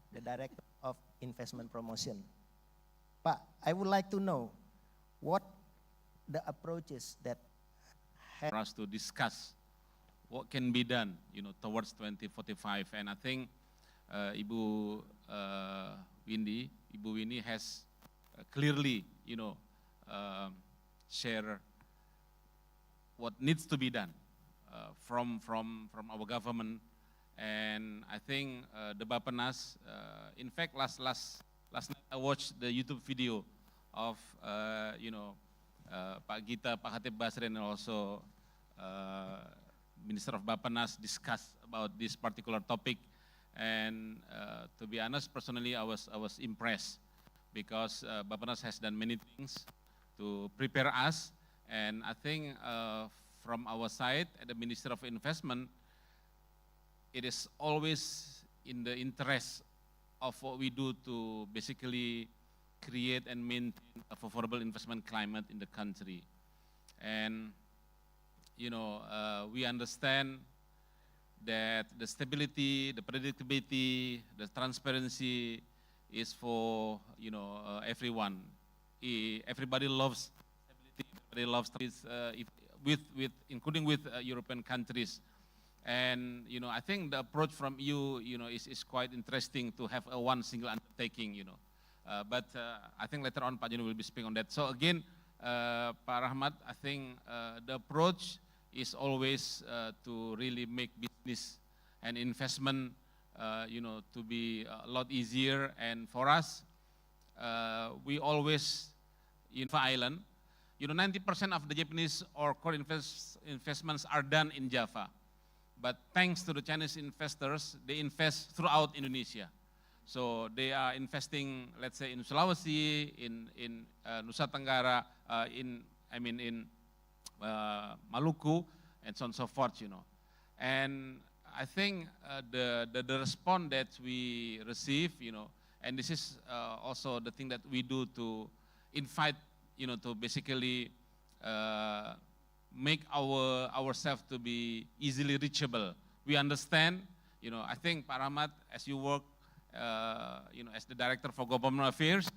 the Director of Investment Promotion. Pak, I would like to know what the approaches that for us to discuss what can be done, you know, towards 2045. And I think Ibu Windy has clearly, you know, share what needs to be done from our government. And I think the Bappenas, in fact, last night I watched the YouTube video of, you know, Pak Gita, Pak Hatip Basri, and also Minister of Bappenas discuss about this particular topic. And to be honest, personally, I was impressed, because Bappenas has done many things to prepare us. And I think from our side, at the Minister of Investment, it is always in the interest of what we do to basically create and maintain a favorable investment climate in the country. And, you know, we understand that the stability, the predictability, the transparency is for everyone. Everybody loves stability. Everybody loves including with European countries. And I think the approach from you, is quite interesting to have a one single undertaking. But I think later on Pak Joni will be speaking on that. So again, Pak Rahmat, I think the approach is always to really make business and investment, to be a lot easier. And for us, we always in Java Island, 90% of the Japanese or core investments are done in Java. But thanks to the Chinese investors, they invest throughout Indonesia. So they are investing, let's say, in Sulawesi, in Nusa Tenggara, in Maluku, and so on and so forth. And I think the response that we receive, and this is also the thing that we do to invite, to basically make ourselves to be easily reachable. We understand, I think Pak Rahmat, as you work, as the Director for Government Affairs,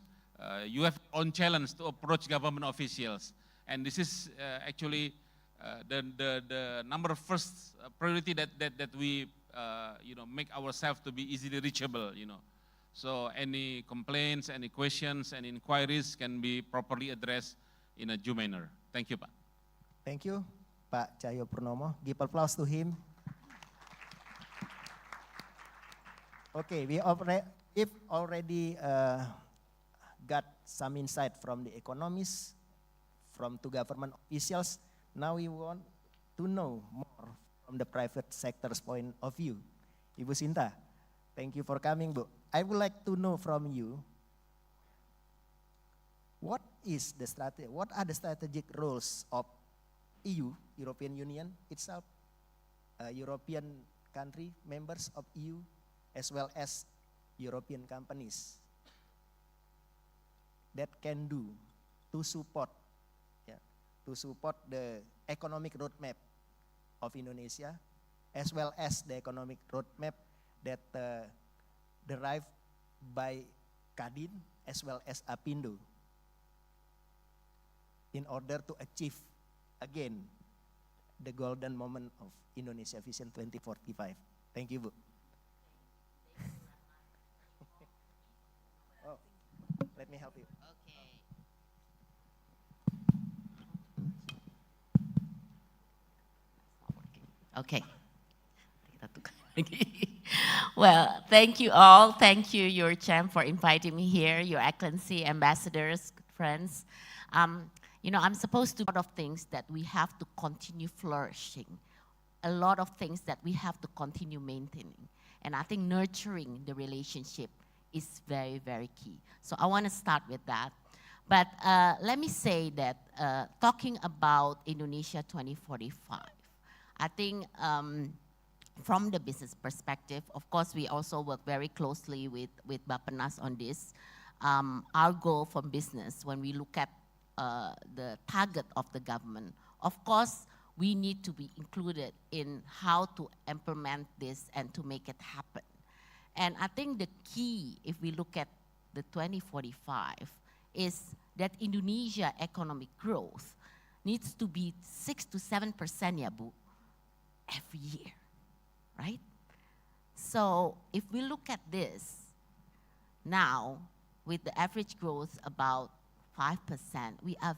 you have your own challenge to approach government officials. And this is actually the number first priority that we, make ourselves to be easily reachable, So any complaints, any questions, any inquiries can be properly addressed in a due manner. Thank you, Pak. Thank you, Pak Cahyo Purnomo. Give applause to him. Okay, we've already got some insight from the economists, from two government officials. Now we want to know more from the private sector's point of view. Ibu Sinta, thank you for coming, Bu. I would like to know from you, what are the strategic roles of EU, European Union itself, European country, members of EU, as well as European companies that can do to support the economic roadmap of Indonesia, as well as the economic roadmap that derived by Kadin as well as Apindo, in order to achieve again the golden moment of Indonesia Vision 2045. Thank you, Bu. Oh, let me help you. Okay. Well, thank you all. Thank you, your champ, for inviting me here, your excellency, ambassadors, friends. I'm supposed to do a lot of things that we have to continue flourishing, a lot of things that we have to continue maintaining. And I think nurturing the relationship is very, very key. So I want to start with that. But let me say that talking about Indonesia 2045, I think from the business perspective, of course, we also work very closely with Bappenas on this. Our goal for business, when we look at the target of the government, of course, we need to be included in how to implement this and to make it happen. And I think the key, if we look at the 2045, is that Indonesia economic growth needs to be 6 to 7%, ya Bu, every year, right? So if we look at this now, with the average growth about 5%, we are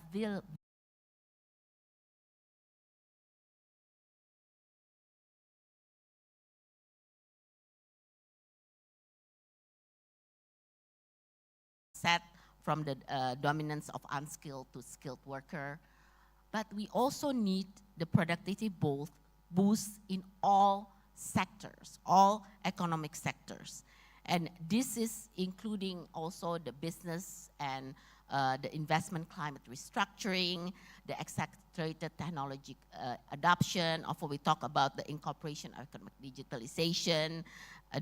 set from the dominance of unskilled to skilled worker. But we also need the productivity boost in all sectors, all economic sectors. And this is including also the business and the investment climate restructuring, the accelerated technology adoption, also we talk about the incorporation of economic digitalization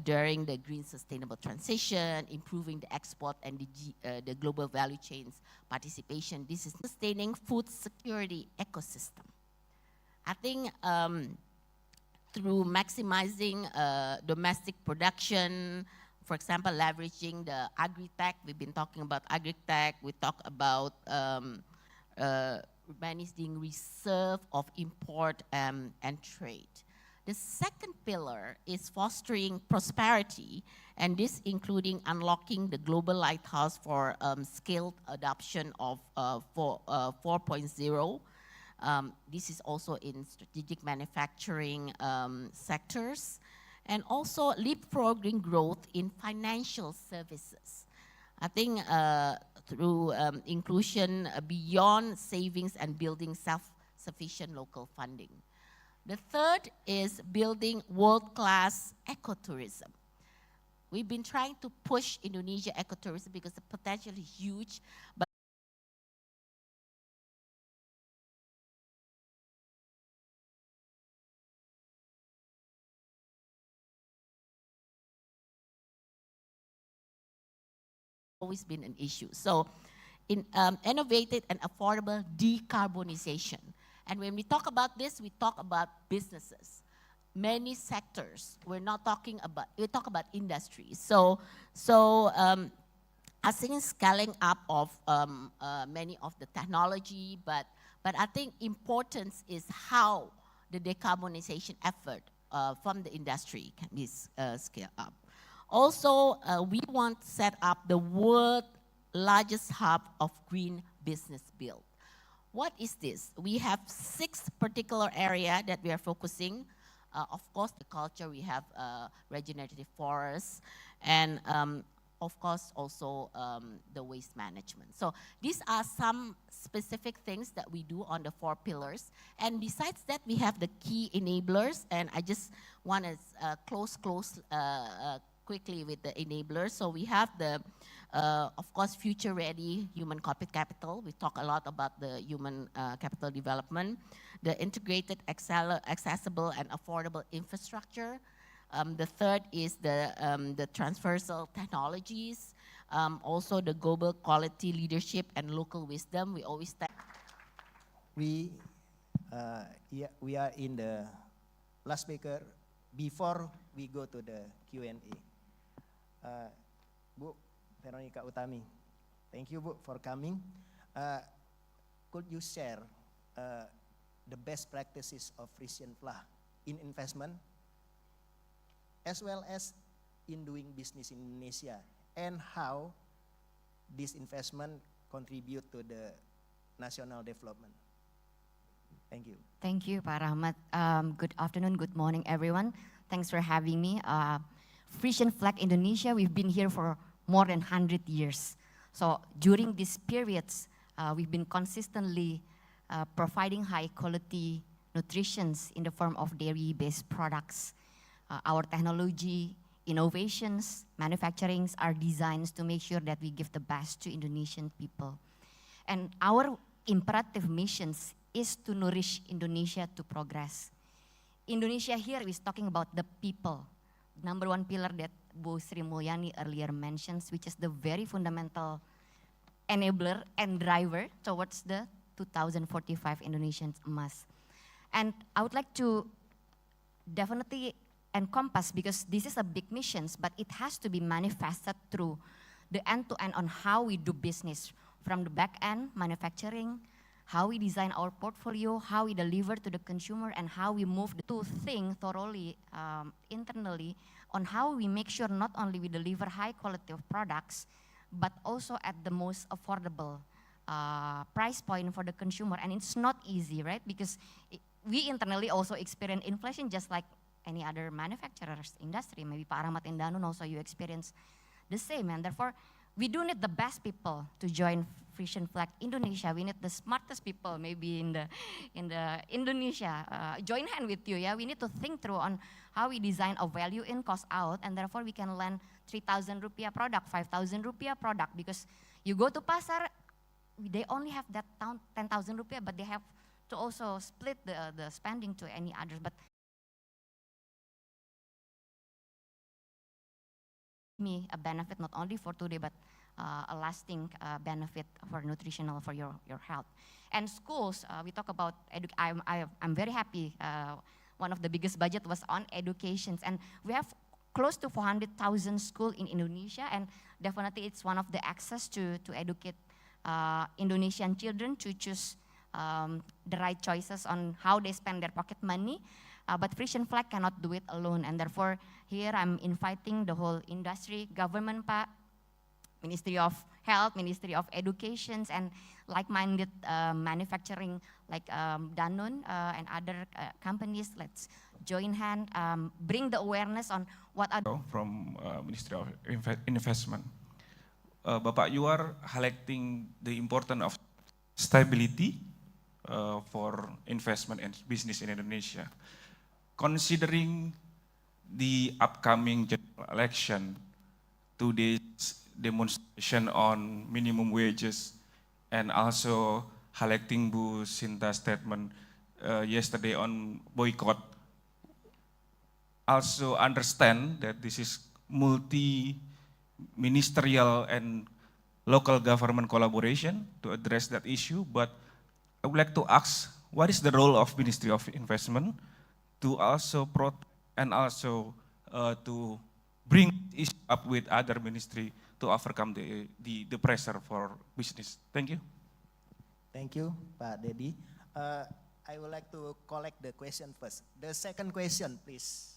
during the green sustainable transition, improving the export and the global value chains participation. This is sustaining food security ecosystem. I think through maximizing domestic production, For example, leveraging the agri-tech. We've been talking about agri-tech. We talk about managing reserve of import and trade. The second pillar is fostering prosperity, and this including unlocking the global lighthouse for scaled adoption of 4.0. This is also in strategic manufacturing sectors, and also leapfrogging growth in financial services. I think through inclusion beyond savings and building self-sufficient local funding. The third is building world-class ecotourism. We've been trying to push Indonesia ecotourism because the potential is huge, but always been an issue. So innovative and affordable decarbonization. And when we talk about this, we talk about businesses, many sectors. We talk about industry. So I think scaling up of many of the technology, but I think importance is how the decarbonization effort from the industry can be scaled up. Also, we want to set up the world's largest hub of green business build. What is this? We have 6 particular areas that we are focusing. Of course, the culture, we have regenerative forests, and of course, also the waste management. So these are some specific things that we do on the 4 pillars. And besides that, we have the key enablers, and I just want to close quickly with the enablers. So we have the, of course, future-ready human capital. We talk a lot about the human capital development. The integrated, accessible, and affordable infrastructure. The third is the transversal technologies. Also the global quality leadership and local wisdom. We always we are in the last speaker. Before we go to the Q&A, Bu Veronica Utami, thank you, Bu, for coming. Could you share the best practices of Frisian Flag in investment, as well as in doing business in Indonesia, and how this investment contribute to the national development? Thank you. Thank you, Pak Rahmat. Good afternoon, good morning, everyone. Thanks for having me. Frisian Flag Indonesia, we've been here for more than 100 years. So during these periods, we've been consistently providing high quality nutrition in the form of dairy-based products. Our technology, innovations, manufacturings are designed to make sure that we give the best to Indonesian people. And our imperative missions is to nourish Indonesia to progress. Indonesia here is talking about the people. Number 1 pillar that Bu Sri Mulyani earlier mentions, which is the very fundamental enabler and driver towards the 2045 Indonesian Emas. And I would like to definitely encompass, because this is a big mission, but it has to be manifested through the end-to-end on how we do business, from the back end, manufacturing, how we design our portfolio, how we deliver to the consumer, and how we move to think thoroughly internally on how we make sure not only we deliver high quality of products, but also at the most affordable price point for the consumer. And it's not easy, right? Because we internally also experience inflation just like any other manufacturer's industry. Maybe Pak Rahmat and Danun also you experience the same, and therefore we do need the best people to join Frisian Flag Indonesia. We need the smartest people maybe in the Indonesia. Join hand with you, yeah. We need to think through on how we design a value in, cost out, and therefore we can land 3,000 rupiah product, 5,000 rupiah product, because you go to pasar, they only have that 10,000 rupiah, but they have to also split the spending to any others. But me a benefit not only for today, but a lasting benefit for nutritional for your health. And schools, we talk about I'm very happy. One of the biggest budget was on education, and we have close to 400,000 schools in Indonesia, and definitely it's one of the access to educate Indonesian children to choose the right choices on how they spend their pocket money. But Frisian Flag cannot do it alone, and therefore here I'm inviting the whole industry, government, Pak, Ministry of Health, Ministry of Education, and like-minded manufacturing like Danone and other companies. Let's join hand, bring the awareness on what are from Ministry of Investment. Bapak, you are highlighting the importance of stability for investment and business in Indonesia. Considering the upcoming general election, today's demonstration on minimum wages, and also highlighting Bu Sinta's statement yesterday on boycott, also understand that this is multi-ministerial and local government collaboration to address that issue, but I would like to ask, what is the role of Ministry of Investment to also and also to bring issue up with other ministry to overcome the pressure for business? Thank you. Thank you, Pak Dedi. I would like to collect the question first. The second question, please.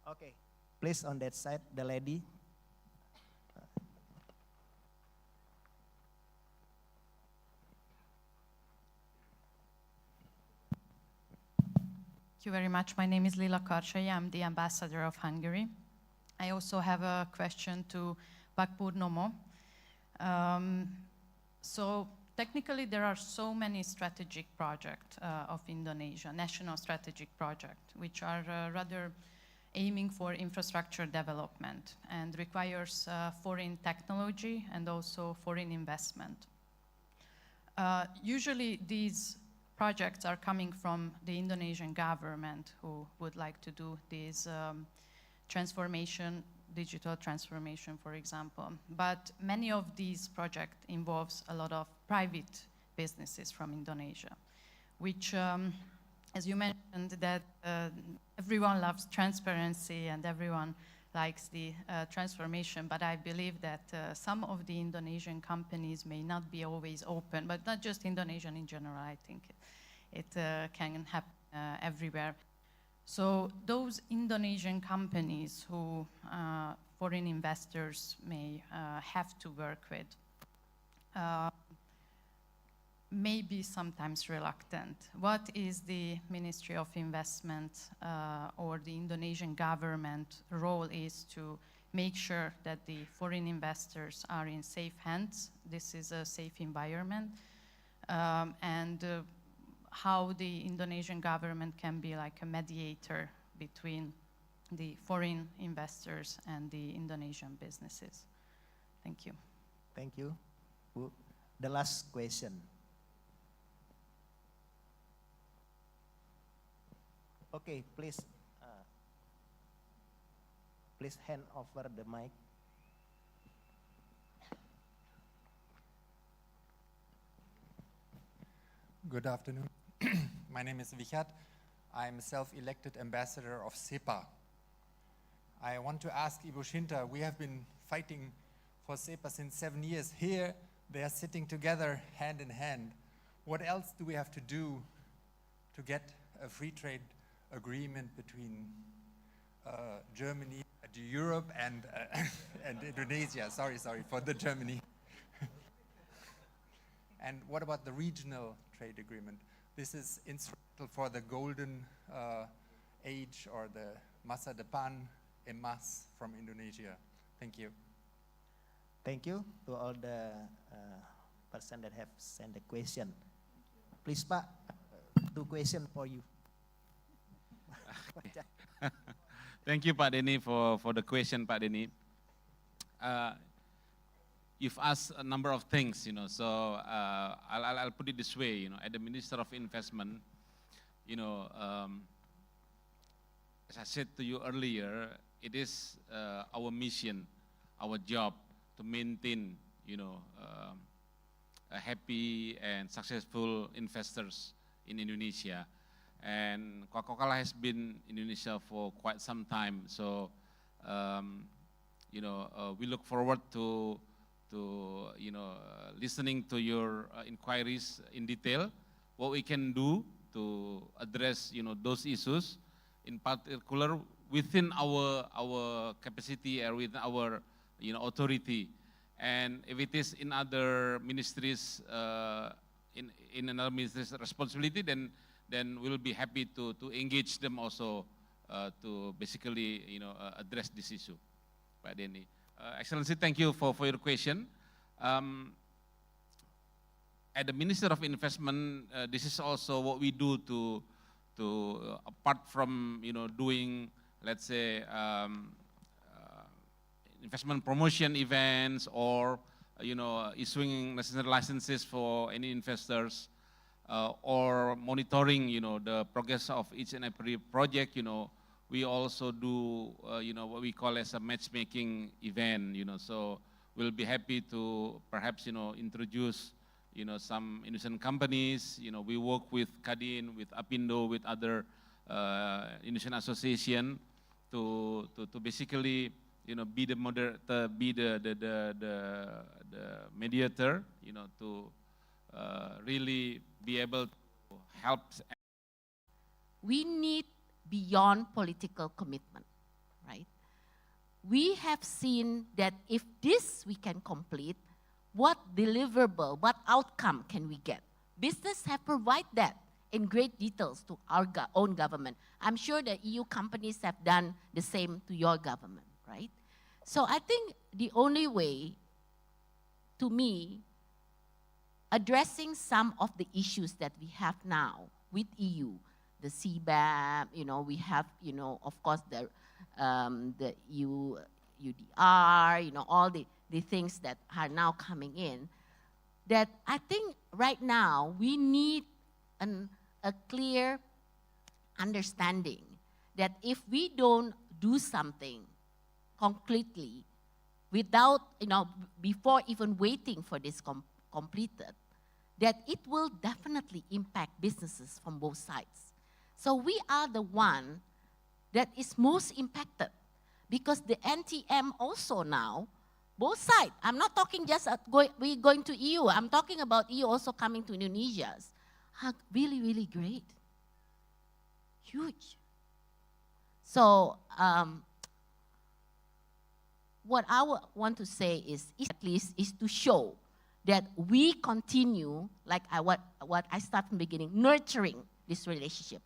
Okay, please on that side, the lady. Thank you very much. My name is Lila Karcsai. I'm the ambassador of Hungary. I also have a question to Pak Purnomo. So technically there are so many strategic projects of Indonesia, national strategic projects, which are rather aiming for infrastructure development and requires foreign technology and also foreign investment. Usually these projects are coming from the Indonesian government, who would like to do this transformation, digital transformation, for example. But many of these projects involves a lot of private businesses from Indonesia, which, as you mentioned, that everyone loves transparency and everyone likes the transformation, but I believe that some of the Indonesian companies may not be always open, but not just Indonesian in general. I think it can happen everywhere. So those Indonesian companies who foreign investors may have to work with may be sometimes reluctant. What is the Ministry of Investment or the Indonesian government role is to make sure that the foreign investors are in safe hands, this is a safe environment, and how the Indonesian government can be like a mediator between the foreign investors and the Indonesian businesses. Thank you. Thank you. The last question. Okay, please hand over the mic. Good afternoon. My name is Vichat. I'm self-elected ambassador of SEPA. I want to ask Ibu Shinta, we have been fighting for SEPA since 7 years. Here, they are sitting together hand in hand. What else do we have to do to get a free trade agreement between Germany, Europe, and Indonesia? Sorry for the Germany. And what about the regional trade agreement? This is instrumental for the golden age or the masa depan, Emas from Indonesia. Thank you. Thank you to all the person that have sent the question. Please, Pak, 2 questions for you. Thank you, Pak Denny, for the question, Pak Denny. You've asked a number of things, so I'll put it this way, at the Minister of Investment, as I said to you earlier, it is our mission, our job to maintain, happy and successful investors in Indonesia. And Coca-Cola has been in Indonesia for quite some time, so we look forward to listening to your inquiries in detail, what we can do to address those issues, in particular within our capacity or within our authority. And if it is in other ministries, in another ministry's responsibility, then we'll be happy to engage them also to basically address this issue. Pak Denny. Excellency, thank you for your question. At the Minister of Investment, this is also what we do to apart from doing, let's say, investment promotion events or issuing necessary licenses for any investors, or monitoring the progress of each and every project. We also do what we call as a matchmaking event. So we'll be happy to perhaps introduce some Indonesian companies. We work with Kadin, with Apindo, with other Indonesian association to basically be the mediator, to really be able to help. We need beyond political commitment, right? We have seen that if this we can complete, what deliverable, what outcome can we get? Business have provided that in great details to our own government. I'm sure that EU companies have done the same to your government, right? So I think the only way, to me, addressing some of the issues that we have now with EU, the CBAM, we have, of course, the UDR, all the things that are now coming in, that I think right now we need a clear understanding that if we don't do something concretely without, before even waiting for this completed, that it will definitely impact businesses from both sides. So we are the one that is most impacted because the NTM also now, both sides, I'm not talking just we going to EU, I'm talking about EU also coming to Indonesia, are really, really great, huge. So what I want to say is, at least, is to show that we continue, like what I started from the beginning, nurturing this relationship.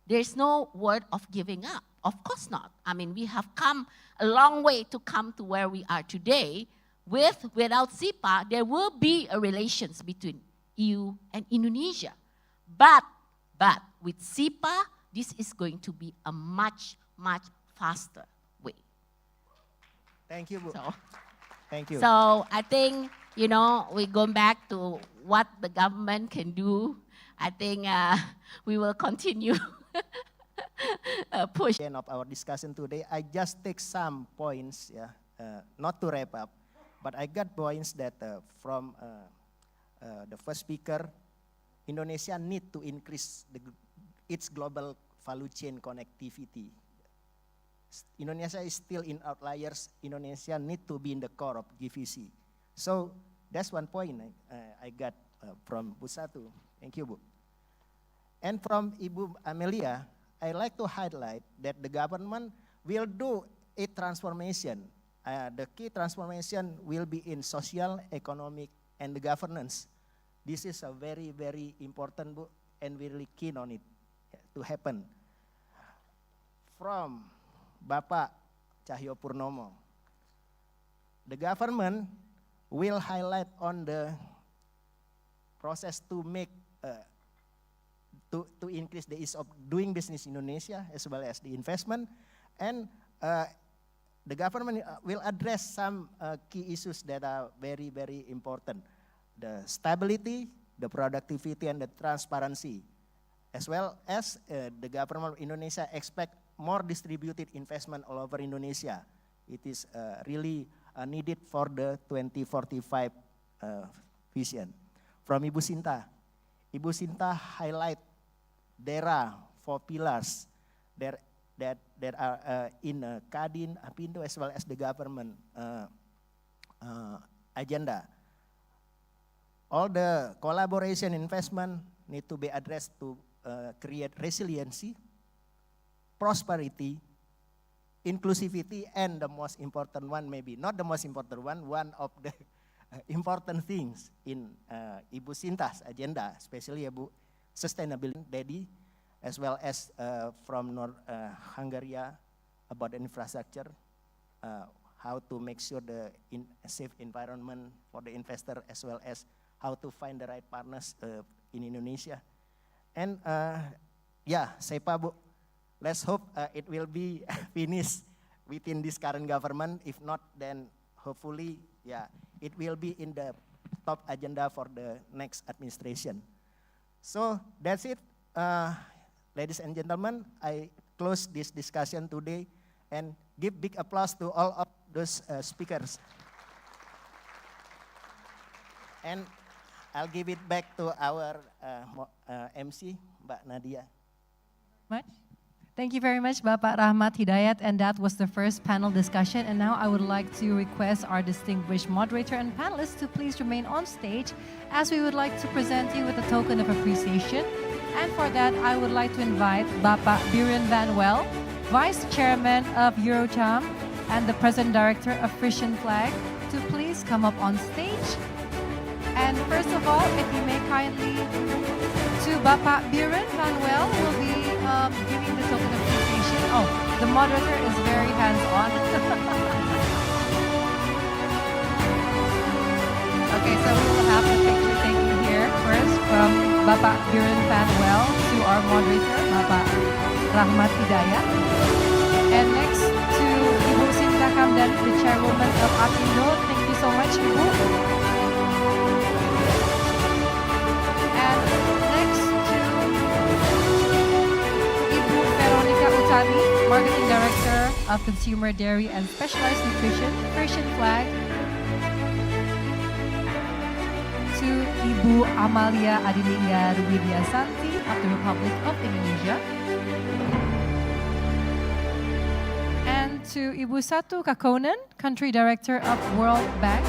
There's no word of giving up. Of course not. I mean, we have come a long way to come to where we are today. Without CIPA, there will be a relations between EU and Indonesia. But with CIPA, this is going to be a much, much faster way. Thank you, Bu. So, thank you. So I think, we go back to what the government can do. I think we will continue push. End of our discussion today, I just take some points, not to wrap up, but I got points that from the first speaker, Indonesia need to increase its global value chain connectivity. Indonesia is still in outliers. Indonesia need to be in the core of GVC. So that's one point I got from Bu Satu. Thank you, Bu. And from Ibu Amelia, I like to highlight that the government will do a transformation. The key transformation will be in social, economic, and the governance. This is a very, very important, Bu, and we're really keen on it to happen. From Bapak Cahyopurnomo, the government will highlight on the process to make to increase the ease of doing business in Indonesia as well as the investment, and the government will address some key issues that are very, very important: the stability, the productivity, and the transparency, as well as the government of Indonesia expect more distributed investment all over Indonesia. It is really needed for the 2045 vision. From Ibu Sinta. Ibu Sinta highlight there are 4 pillars that are in Kadin, Apindo, as well as the government agenda. All the collaboration investment need to be addressed to create resiliency, prosperity, inclusivity, and the most important one, maybe not the most important one of the important things in Ibu Sinta's agenda, especially Ibu sustainability, Daddy, as well as from North Hungary about the infrastructure, how to make sure the safe environment for the investor, as well as how to find the right partners in Indonesia. And yeah, SEPA, Bu, let's hope it will be finished within this current government. If not, then hopefully, yeah, it will be in the top agenda for the next administration. So that's it. Ladies and gentlemen, I close this discussion today and give big applause to all of those speakers. And I'll give it back to our MC, Mbak Nadia. Much. Thank you very much, Bapak Rahmat Hidayat, and that was the first panel discussion. And now I would like to request our distinguished moderator and panelists to please remain on stage, as we would like to present you with a token of appreciation. And for that, I would like to invite Bapak Buren Van Well, Vice Chairman of Eurocham and the President Director of Frisian Flag, to please come up on stage. And first of all, if you may kindly, to Bapak Buren Van Well, will be giving the token of appreciation. Oh, the moderator is very hands-on. Okay, so we will have a picture taken here first from Bapak Buren Van Well to our moderator, Bapak Rahmat Hidayat. And next to Ibu Sinta Kamdani, the chairwoman of Apindo. Thank you so much, Ibu. And next to Ibu Veronica Utami, Marketing Director of Consumer Dairy and Specialized Nutrition, Frisian Flag. To Ibu Amalia Adilingga Widiasanti of the Republic of Indonesia. And to Ibu Satu Kakonen, Country Director of World Bank.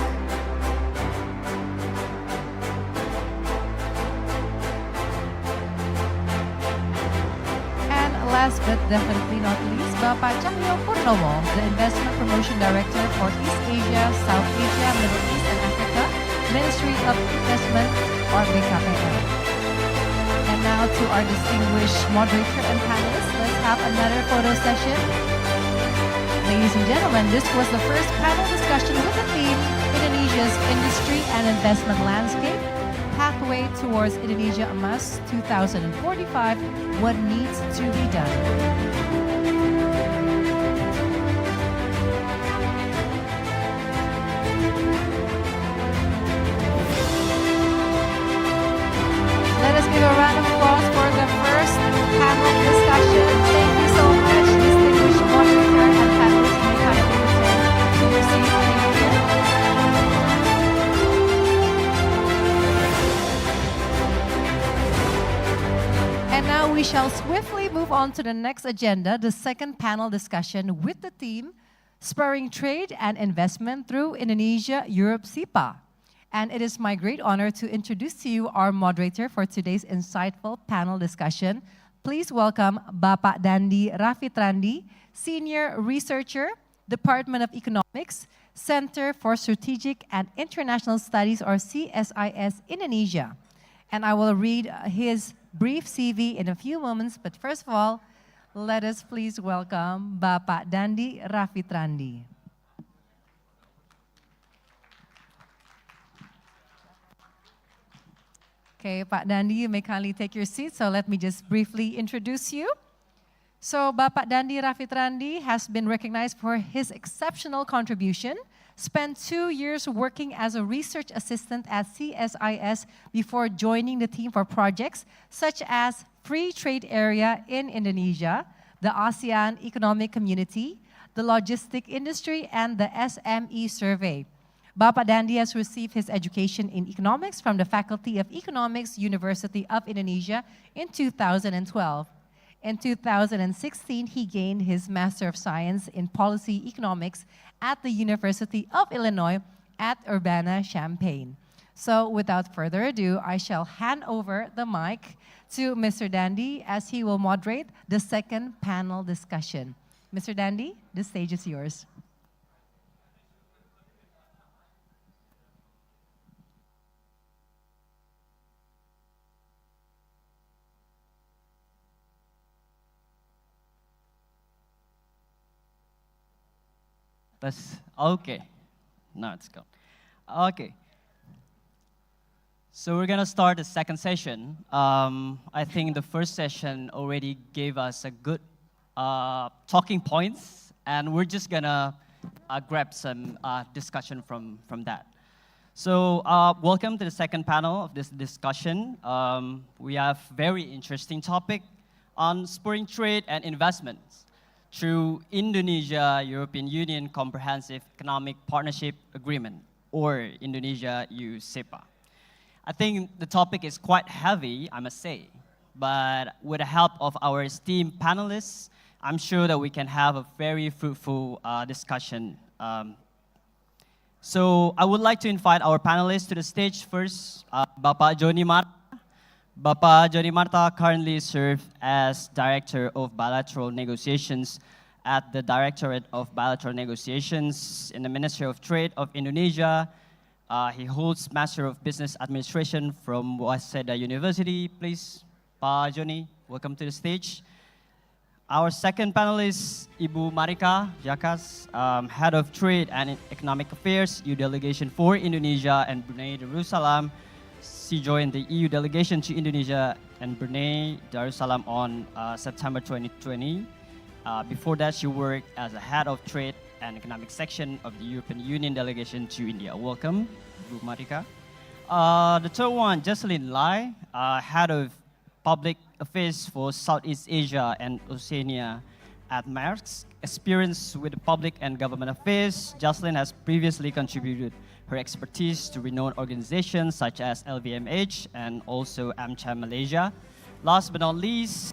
And last but definitely not least, Bapak Cahyo Purnomo, the Investment Promotion Director for East Asia, South Asia, Middle East and Africa, Ministry of Investment, or BKPM. And now to our distinguished moderator and panelists, let's have another photo session. Ladies and gentlemen, this was the first panel discussion with the theme, Indonesia's Industry and Investment Landscape, Pathway Towards Indonesia Emas 2045, What Needs to Be Done. Let us give a round of applause for the first panel discussion. Thank you so much, distinguished moderator and panelists. You may kindly return to your seat. Thank you. And now we shall swiftly move on to the next agenda, the second panel discussion with the theme, Spurring Trade and Investment through Indonesia-Europe SIPA. And it is my great honor to introduce to you our moderator for today's insightful panel discussion. Please welcome Bapak Dandi Rafitrandi, Senior Researcher, Department of Economics, Center for Strategic and International Studies, or CSIS, Indonesia. And I will read his brief CV in a few moments, but first of all, let us please welcome Bapak Dandi Rafitrandi. Okay, Pak Dandi, you may kindly take your seat. So let me just briefly introduce you. So Bapak Dandi Rafitrandi has been recognized for his exceptional contribution, spent 2 years working as a research assistant at CSIS before joining the team for projects such as Free Trade Area in Indonesia, the ASEAN Economic Community, the logistic industry, and the SME survey. Bapak Dandi has received his education in economics from the Faculty of Economics, University of Indonesia in 2012. In 2016, he gained his Master of Science in Policy Economics at the University of Illinois at Urbana-Champaign. So without further ado, I shall hand over the mic to Mr. Dandi as he will moderate the second panel discussion. Mr. Dandi, the stage is yours. Okay. Now it's gone. Okay. So we're gonna start the second session. I think the first session already gave us a good talking points, and we're just gonna grab some discussion from that. So welcome to the second panel of this discussion. We have very interesting topic on spurring trade and investments through Indonesia-European Union Comprehensive Economic Partnership Agreement, or Indonesia-EU SEPA. I think the topic is quite heavy, I must say, but with the help of our esteemed panelists, I'm sure that we can have a very fruitful discussion. So I would like to invite our panelists to the stage first. Bapak Joni Marta. Bapak Joni Marta currently serves as Director of Bilateral Negotiations at the Directorate of Bilateral Negotiations in the Ministry of Trade of Indonesia. He holds Master of Business Administration from Waseda University. Please, Pak Joni, welcome to the stage. Our second panelist, Ibu Marika Jakas, Head of Trade and Economic Affairs, EU Delegation for Indonesia and Brunei Darussalam. She joined the EU delegation to Indonesia and Brunei Darussalam on September 2020. Before that, she worked as a head of trade and economic section of the European Union delegation to India. Welcome, Ibu Marika. The third one, Jocelyn Lai, head of public affairs for Southeast Asia and Oceania at Maersk. Experience with public and government affairs, Jocelyn has previously contributed her expertise to renowned organizations such as LVMH and also AmCham Malaysia. Last but not least,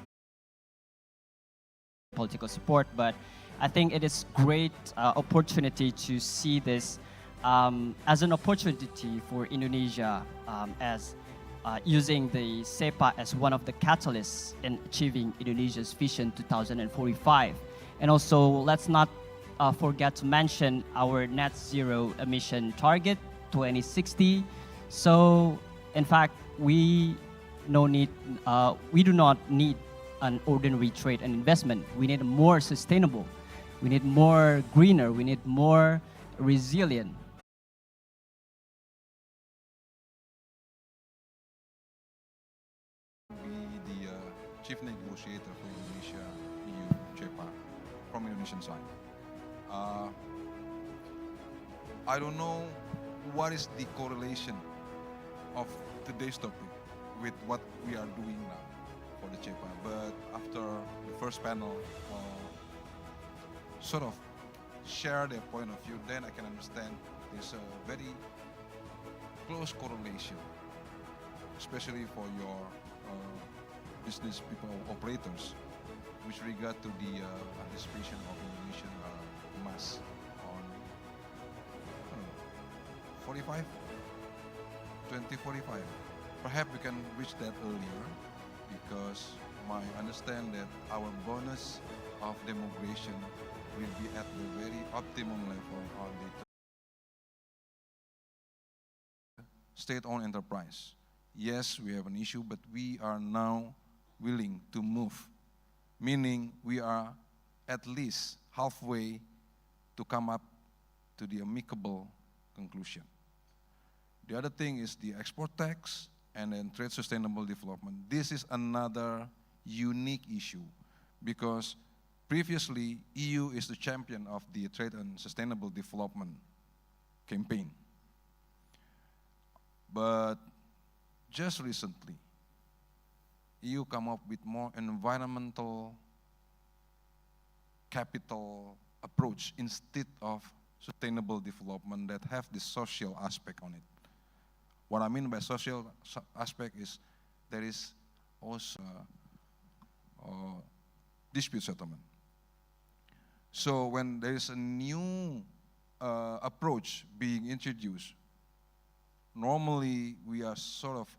political support, but I think it is great opportunity to see this as an opportunity for Indonesia as using the SEPA as one of the catalysts in achieving Indonesia's Vision 2045. And also, let's not forget to mention our net zero emission target 2060. So, in fact, we do not need an ordinary trade and investment. We need more sustainable. We need more greener. We need more resilient. Be the chief negotiator for Indonesia EU CEPA from Indonesian side. I don't know what is the correlation of today's topic with what we are doing now for the CEPA, but after the first panel sort of share their point of view, then I can understand there's a very close correlation, especially for your business people, operators, with regard to the anticipation of Indonesian Emas on 2045. Perhaps we can reach that earlier, because I understand that our bonus of democration will be at the very optimum level on the state-owned enterprise. Yes, we have an issue, but we are now willing to move, meaning we are at least halfway to come up to the amicable conclusion. The other thing is the export tax and then trade sustainable development. This is another unique issue, because previously EU is the champion of the trade and sustainable development campaign. But just recently, EU come up with more environmental capital approach instead of sustainable development that have this social aspect on it. What I mean by social aspect is there is also dispute settlement. So when there is a new approach being introduced, normally we are sort of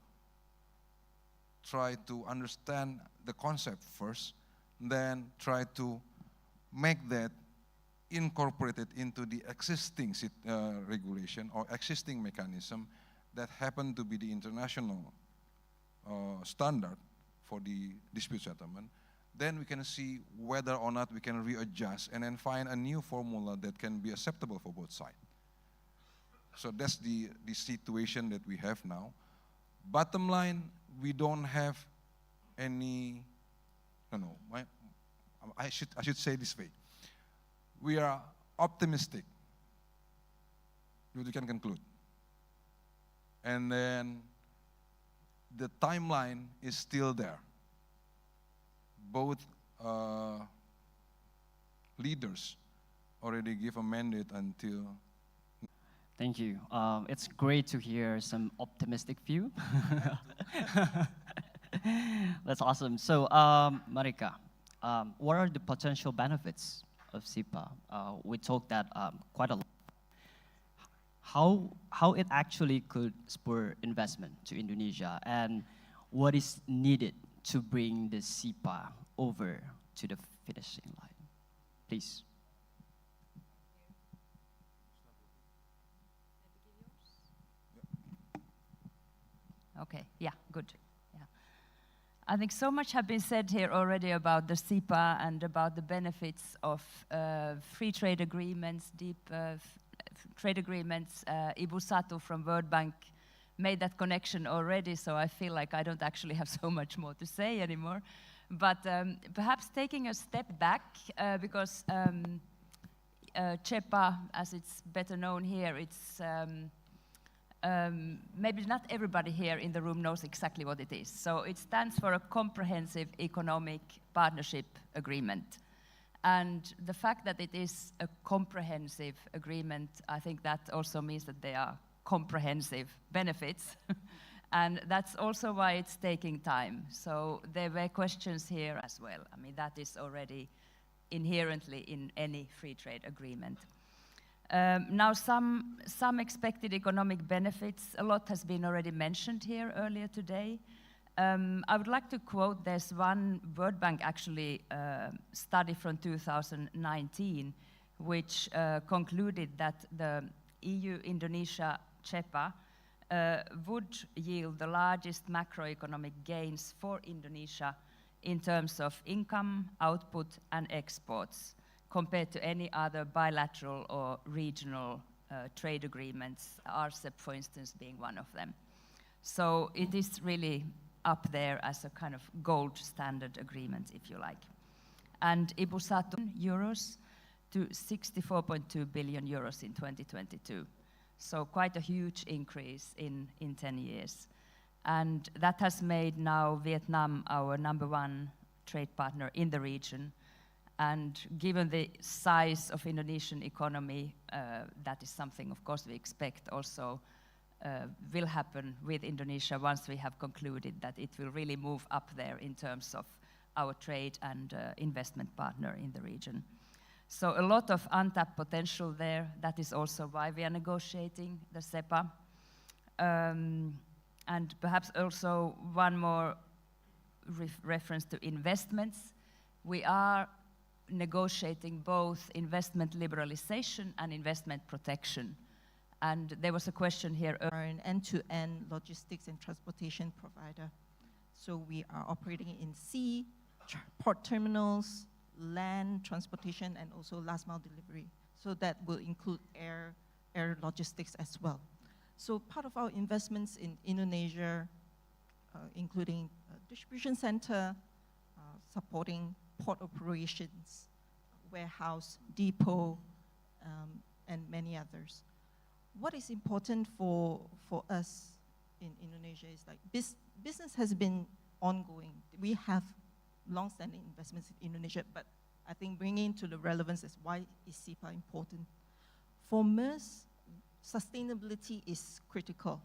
try to understand the concept first, then try to make that incorporated into the existing regulation or existing mechanism that happen to be the international standard for the dispute settlement. Then we can see whether or not we can readjust and then find a new formula that can be acceptable for both sides. So that's the situation that we have now. Bottom line, we don't have any, I should say this way. We are optimistic. We can conclude. And then the timeline is still there. Both leaders already give a mandate until. Thank you. It's great to hear some optimistic view. That's awesome. So, Marika, what are the potential benefits of SIPA? We talked that quite a lot. How it actually could spur investment to Indonesia, and what is needed to bring the SIPA over to the finishing line? Please. Okay, yeah, good. Yeah. I think so much have been said here already about the SIPA and about the benefits of free trade agreements, deep trade agreements. Ibu Satu from World Bank made that connection already, so I feel like I don't actually have so much more to say anymore. But perhaps taking a step back, because CEPA, as it's better known here, it's maybe not everybody here in the room knows exactly what it is. So it stands for a Comprehensive Economic Partnership Agreement. And the fact that it is a comprehensive agreement, I think that also means that there are comprehensive benefits. And that's also why it's taking time. So there were questions here as well. I mean, that is already inherently in any free trade agreement. Now, some expected economic benefits, a lot has been already mentioned here earlier today. I would like to quote, there's one World Bank actually study from 2019, which concluded that the EU-Indonesia CEPA would yield the largest macroeconomic gains for Indonesia in terms of income, output, and exports, compared to any other bilateral or regional trade agreements, RCEP, for instance, being one of them. So it is really up there as a kind of gold standard agreement, if you like. And Ibu Satu euros to 64.2 billion euros in 2022. So quite a huge increase in 10 years. And that has made now Vietnam our #1 trade partner in the region. And given the size of Indonesian economy, that is something, of course, we expect also will happen with Indonesia once we have concluded that it will really move up there in terms of our trade and investment partner in the region. So a lot of untapped potential there. That is also why we are negotiating the SEPA. And perhaps also one more reference to investments. We are negotiating both investment liberalization and investment protection. And there was a question here. An end-to-end logistics and transportation provider. So we are operating in sea, port terminals, land transportation, and also last mile delivery. So that will include air logistics as well. So part of our investments in Indonesia, including a distribution center, supporting port operations, warehouse, depot, and many others. What is important for us in Indonesia is like business has been ongoing. We have long-standing investments in Indonesia, but I think bringing to the relevance is why is SIPA important. For MERS, sustainability is critical.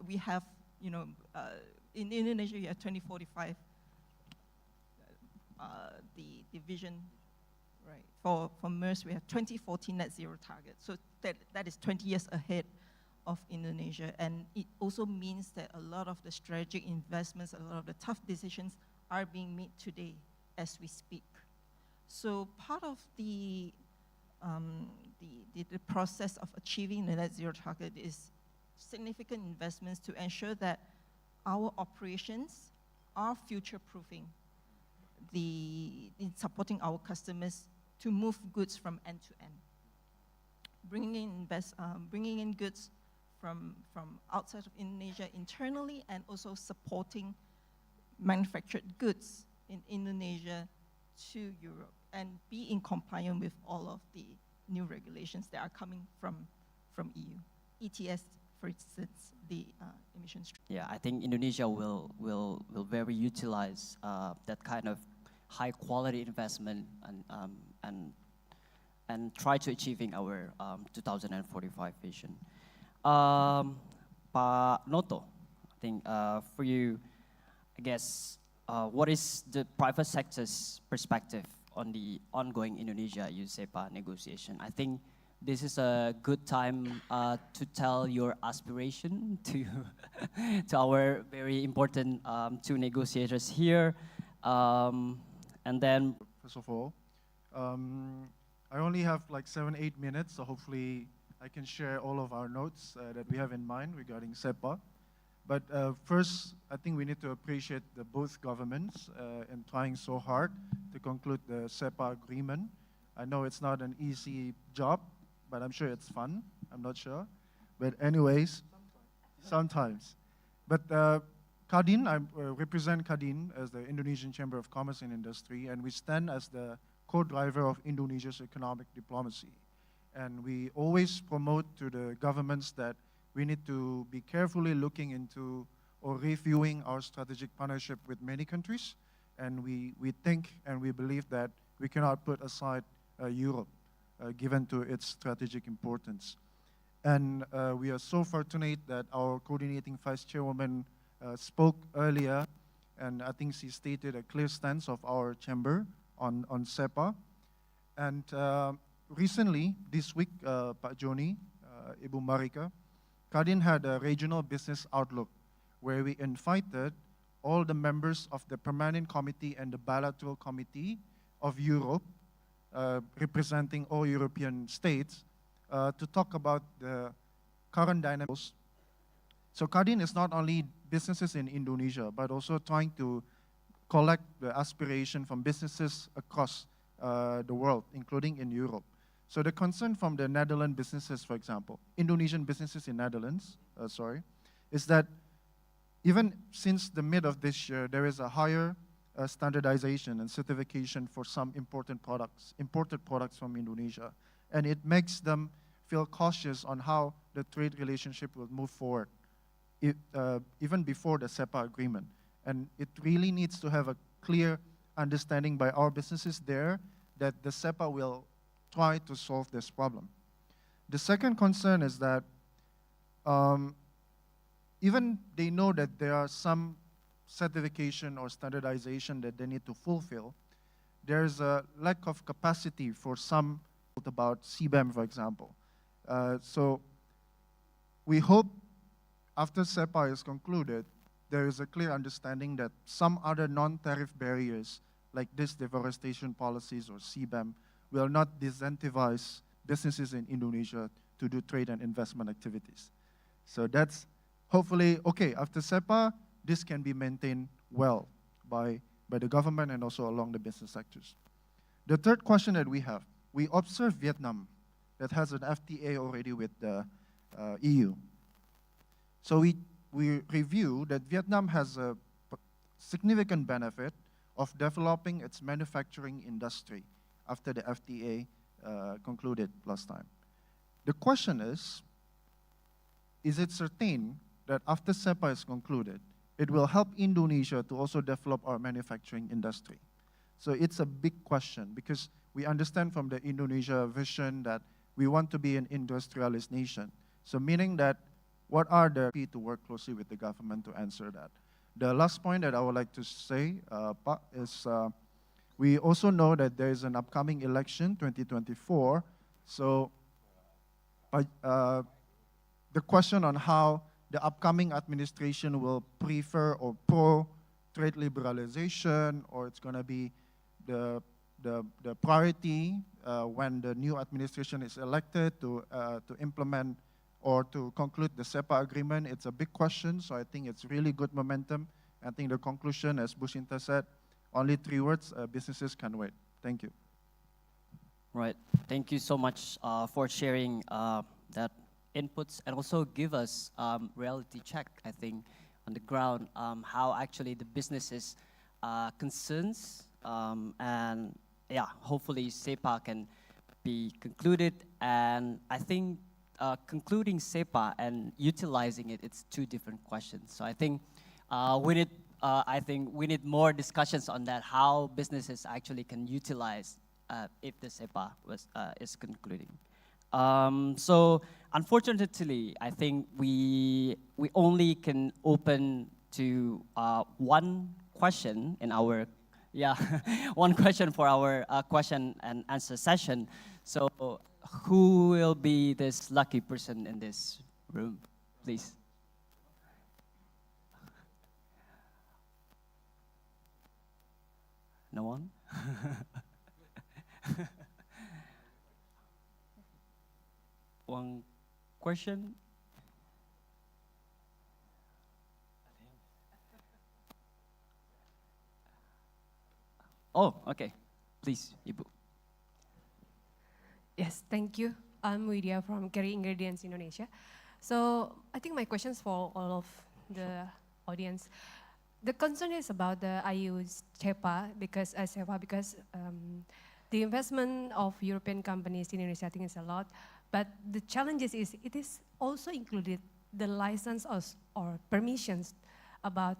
We have, in Indonesia, you have 2045, the vision, right? For MERS, we have 2040 net zero target. So that is 20 years ahead of Indonesia. And it also means that a lot of the strategic investments, a lot of the tough decisions are being made today as we speak. So part of the process of achieving the net zero target is significant investments to ensure that our operations are future-proofing in supporting our customers to move goods from end to end. Bringing in goods from outside of Indonesia internally, and also supporting manufactured goods in Indonesia to Europe, and be in compliance with all of the new regulations that are coming from EU. ETS, for instance, the emissions. Yeah, I think Indonesia will very utilize that kind of high quality investment and try to achieving our 2045 vision. Pak Noto, I think for you, I guess, what is the private sector's perspective on the ongoing Indonesia-EU-SEPA negotiation? I think this is a good time to tell your aspiration to to our very important two negotiators here. And then, first of all, I only have like 7-8 minutes, so hopefully I can share all of our notes that we have in mind regarding SEPA. But first, I think we need to appreciate the both governments in trying so hard to conclude the SEPA agreement. I know it's not an easy job, but I'm sure it's fun. I'm not sure. But anyways, sometimes. But Kadin, I represent Kadin as the Indonesian Chamber of Commerce and Industry, and we stand as the co-driver of Indonesia's economic diplomacy. And we always promote to the governments that we need to be carefully looking into or reviewing our strategic partnership with many countries. And we think and we believe that we cannot put aside Europe, given to its strategic importance. And we are so fortunate that our coordinating vice chairwoman spoke earlier, and I think she stated a clear stance of our chamber on SEPA. And recently, this week, Pak Joni, Ibu Marika, Kadin had a regional business outlook where we invited all the members of the Permanent Committee and the Bilateral Committee of Europe, representing all European states, to talk about the current dynamics. So Kadin is not only businesses in Indonesia, but also trying to collect the aspiration from businesses across the world, including in Europe. So the concern from the Netherlands businesses, for example, Indonesian businesses in Netherlands, is that even since the mid of this year, there is a higher standardization and certification for some imported products from Indonesia. And it makes them feel cautious on how the trade relationship will move forward, even before the SEPA agreement. And it really needs to have a clear understanding by our businesses there that the SEPA will try to solve this problem. The second concern is that even they know that there are some certification or standardization that they need to fulfill, there's a lack of capacity for some about CBAM, for example. So we hope after SEPA is concluded, there is a clear understanding that some other non-tariff barriers like deforestation policies or CBAM will not disincentivize businesses in Indonesia to do trade and investment activities. So that's hopefully, okay, after SEPA, this can be maintained well by the government and also along the business sectors. The third question that we have, we observe Vietnam that has an FTA already with the EU. So we review that Vietnam has a significant benefit of developing its manufacturing industry after the FTA concluded last time. The question is it certain that after SEPA is concluded, it will help Indonesia to also develop our manufacturing industry? So it's a big question because we understand from the Indonesia vision that we want to be an industrialist nation. So meaning that what are the key to work closely with the government to answer that? The last point that I would like to say, Pak, is we also know that there is an upcoming election, 2024. So the question on how the upcoming administration will prefer or pro trade liberalization, or it's going to be the priority when the new administration is elected to implement or to conclude the SEPA agreement. It's a big question, so I think it's really good momentum. I think the conclusion, as Bushinta said, only 3 words, businesses can wait. Thank you. Right. Thank you so much for sharing that inputs and also give us reality check, I think, on the ground, how actually the businesses concerns and yeah, hopefully SEPA can be concluded. And I think concluding SEPA and utilizing it, it's 2 different questions. So I think we need more discussions on that, how businesses actually can utilize if the SEPA is concluding. So unfortunately, I think we only can open to 1 question in our, one question for our question and answer session. So who will be this lucky person in this room, please? No one? One question? Oh, okay. Please, Ibu. Yes, thank you. I'm Widya from Carry Ingredients Indonesia. So I think my questions for all of the audience. The concern is about the EU SEPA because the investment of European companies in Indonesia, I think is a lot. But the challenge is it is also included the license or permissions about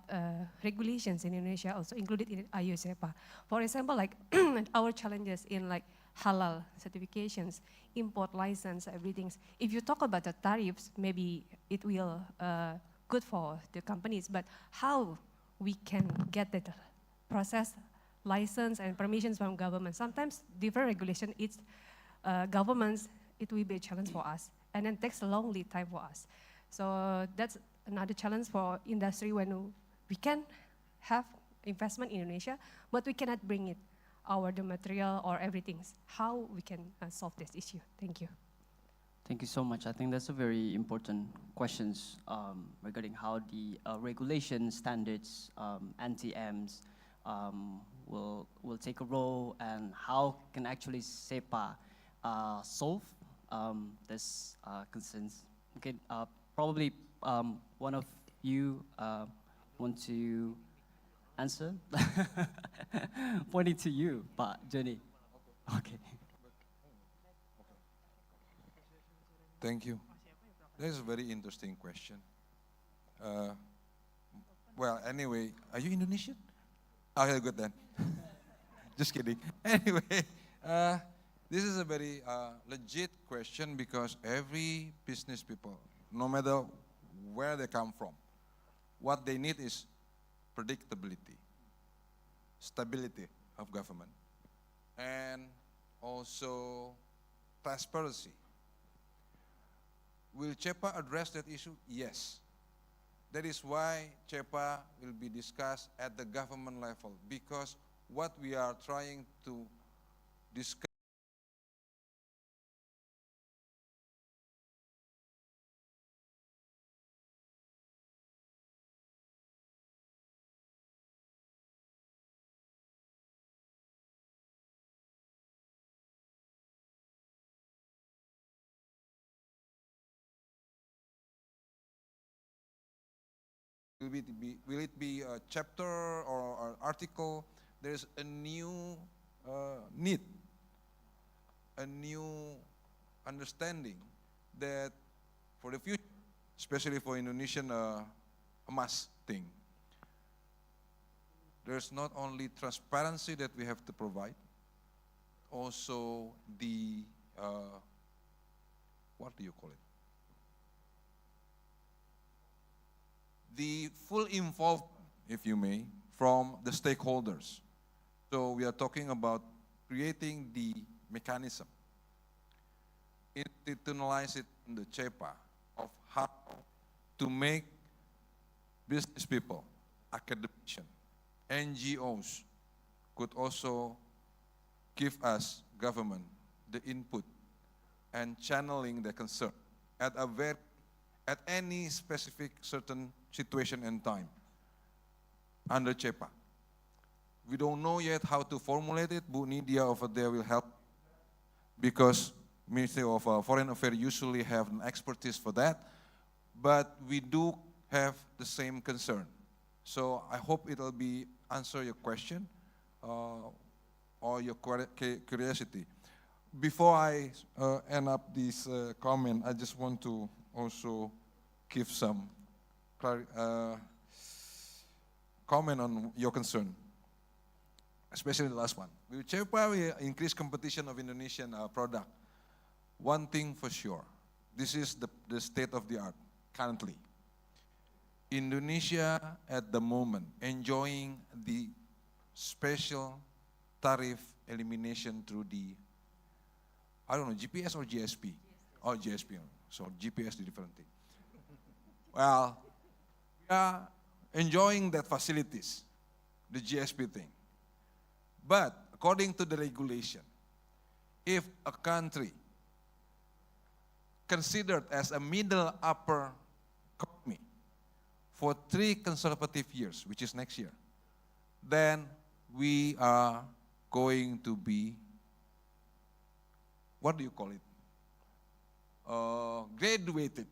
regulations in Indonesia also included in EU SEPA. For example, like our challenges in like halal certifications, import license, everything. If you talk about the tariffs, maybe it will good for the companies, but how we can get that process, license and permissions from government. Sometimes different regulation, it's governments, it will be a challenge for us. And then takes a long lead time for us. So that's another challenge for industry when we can have investment in Indonesia, but we cannot bring it, the material or everything. How we can solve this issue? Thank you. Thank you so much. I think that's a very important questions regarding how the regulation standards, NTMs will take a role and how can actually SEPA solve this concerns. Okay, probably one of you want to answer? Pointing to you, Pak Johnny. Okay. Thank you. That is a very interesting question. Well, anyway, are you Indonesian? Okay, good then. Just kidding. Anyway, this is a very legit question because every business people, no matter where they come from, what they need is predictability, stability of government, and also transparency. Will CEPA address that issue? Yes. That is why CEPA will be discussed at the government level, because what we are trying to discuss will it be a chapter or an article? There is a new need, a new understanding that for the future, especially for Indonesian Emas thing, there's not only transparency that we have to provide, also the what do you call it? The full involvement, if you may, from the stakeholders. So we are talking about creating the mechanism, institutionalize it in the CEPA of how to make business people, academicians, NGOs could also give us, government, the input and channeling the concern at any specific certain situation and time under CEPA. We don't know yet how to formulate it. Bu Nidia over there will help because Ministry of Foreign Affairs usually have an expertise for that, but we do have the same concern. So I hope it'll be answer your question or your curiosity. Before I end up this comment, I just want to also give some comment on your concern, especially the last one. With CEPA, we increase competition of Indonesian product. One thing for sure, this is the state of the art currently. Indonesia at the moment enjoying the special tariff elimination through the, I don't know, GPS or GSP? Oh, GSP. So GPS is a different thing. Well, we are enjoying that facilities, the GSP thing. But according to the regulation, if a country considered as a middle upper economy for 3 consecutive years, which is next year, then we are going to be, what do you call it? Graduated.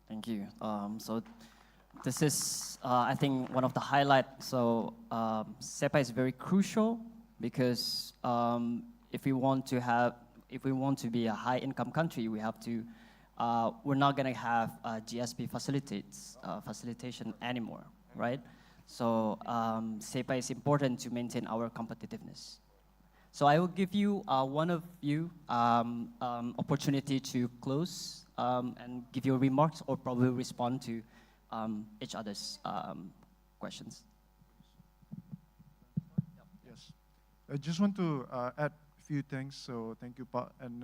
Thank you. So this is, I think, one of the highlights. So CEPA is very crucial because if we want to be a high-income country, we have to. We're not going to have GSP facilitation anymore, right? So CEPA is important to maintain our competitiveness. So I will give you one of you opportunity to close and give your remarks or probably respond to each other's questions. Yes. I just want to add a few things. So thank you, Pa. And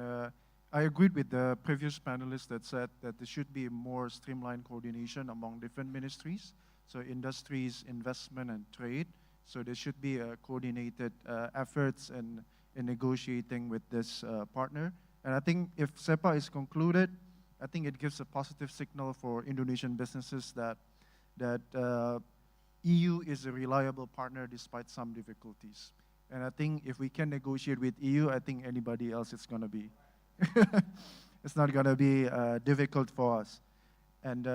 I agreed with the previous panelists that said that there should be more streamlined coordination among different ministries. So industries, investment, and trade. So there should be coordinated efforts in negotiating with this partner. And I think if CEPA is concluded, I think it gives a positive signal for Indonesian businesses that EU is a reliable partner despite some difficulties. And I think if we can negotiate with EU, I think anybody else it's going to be, it's not going to be difficult for us. And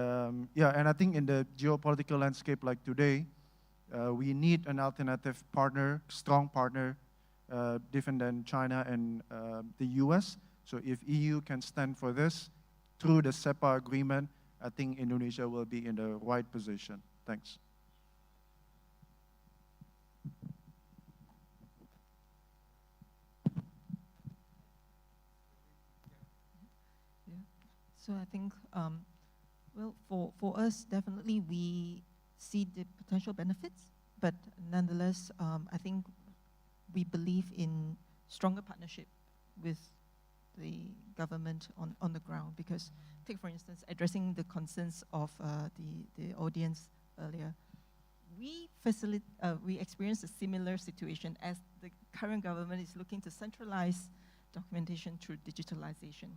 yeah, and I think in the geopolitical landscape like today, we need an alternative partner, strong partner, different than China and the US. So if EU can stand for this through the CEPA agreement, I think Indonesia will be in the right position. Thanks. So I think, well, for us, definitely we see the potential benefits, but nonetheless, I think we believe in stronger partnership with the government on the ground, because take, for instance, addressing the concerns of the audience earlier, we experience a similar situation as the current government is looking to centralize documentation through digitalization.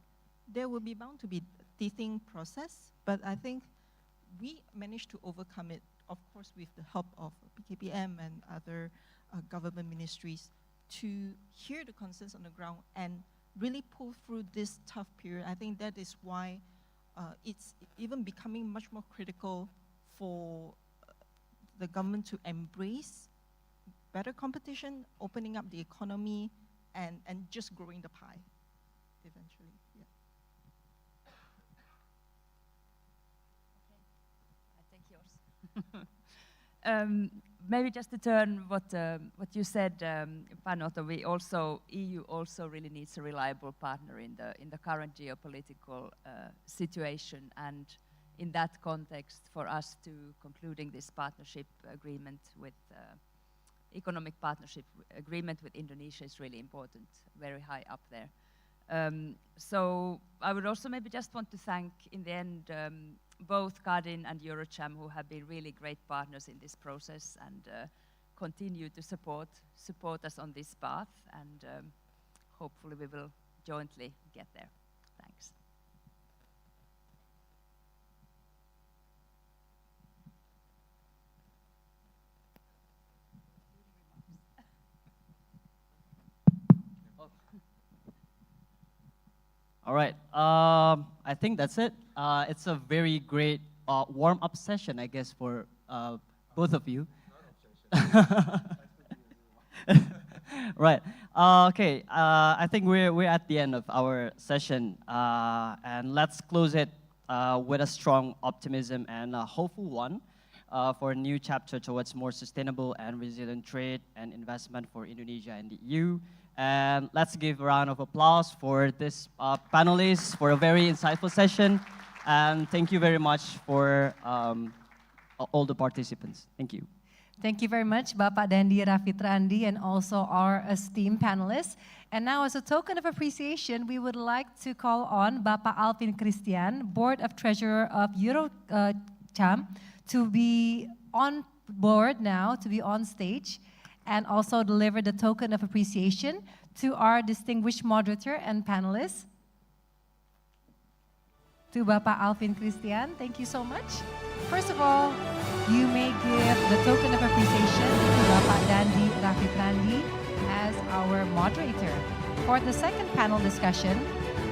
There will be bound to be teething process, but I think we managed to overcome it, of course, with the help of PKPM and other government ministries to hear the concerns on the ground and really pull through this tough period. I think that is why it's even becoming much more critical for the government to embrace better competition, opening up the economy, and just growing the pie eventually. Yeah. Okay, I take yours. maybe just to turn what you said, Panoto, EU also really needs a reliable partner in the current geopolitical situation, and in that context, for us to concluding this partnership agreement with economic partnership agreement with Indonesia is really important, very high up there. So I would also maybe just want to thank, in the end, both Kadin and Eurocham, who have been really great partners in this process and continue to support us on this path, and hopefully we will jointly get there. Thanks. All right, I think that's it. It's a very great warm-up session, I guess, for both of you. Right. Okay. I think we're at the end of our session, and let's close it with a strong optimism and a hopeful one for a new chapter towards more sustainable and resilient trade and investment for Indonesia and the EU. And let's give a round of applause for this panelists for a very insightful session. And thank you very much for all the participants. Thank you. Thank you very much, Bapak Dandi Rafitrandi, and also our esteemed panelists. And now, as a token of appreciation, we would like to call on Bapak Alvin Christian, Board of Treasurer of Eurocham, to be on board now, to be on stage, and also deliver the token of appreciation to our distinguished moderator and panelists. To Bapak Alvin Christian, thank you so much. First of all, you may give the token of appreciation to Bapak Dandi Rafitrandi as our moderator for the second panel discussion,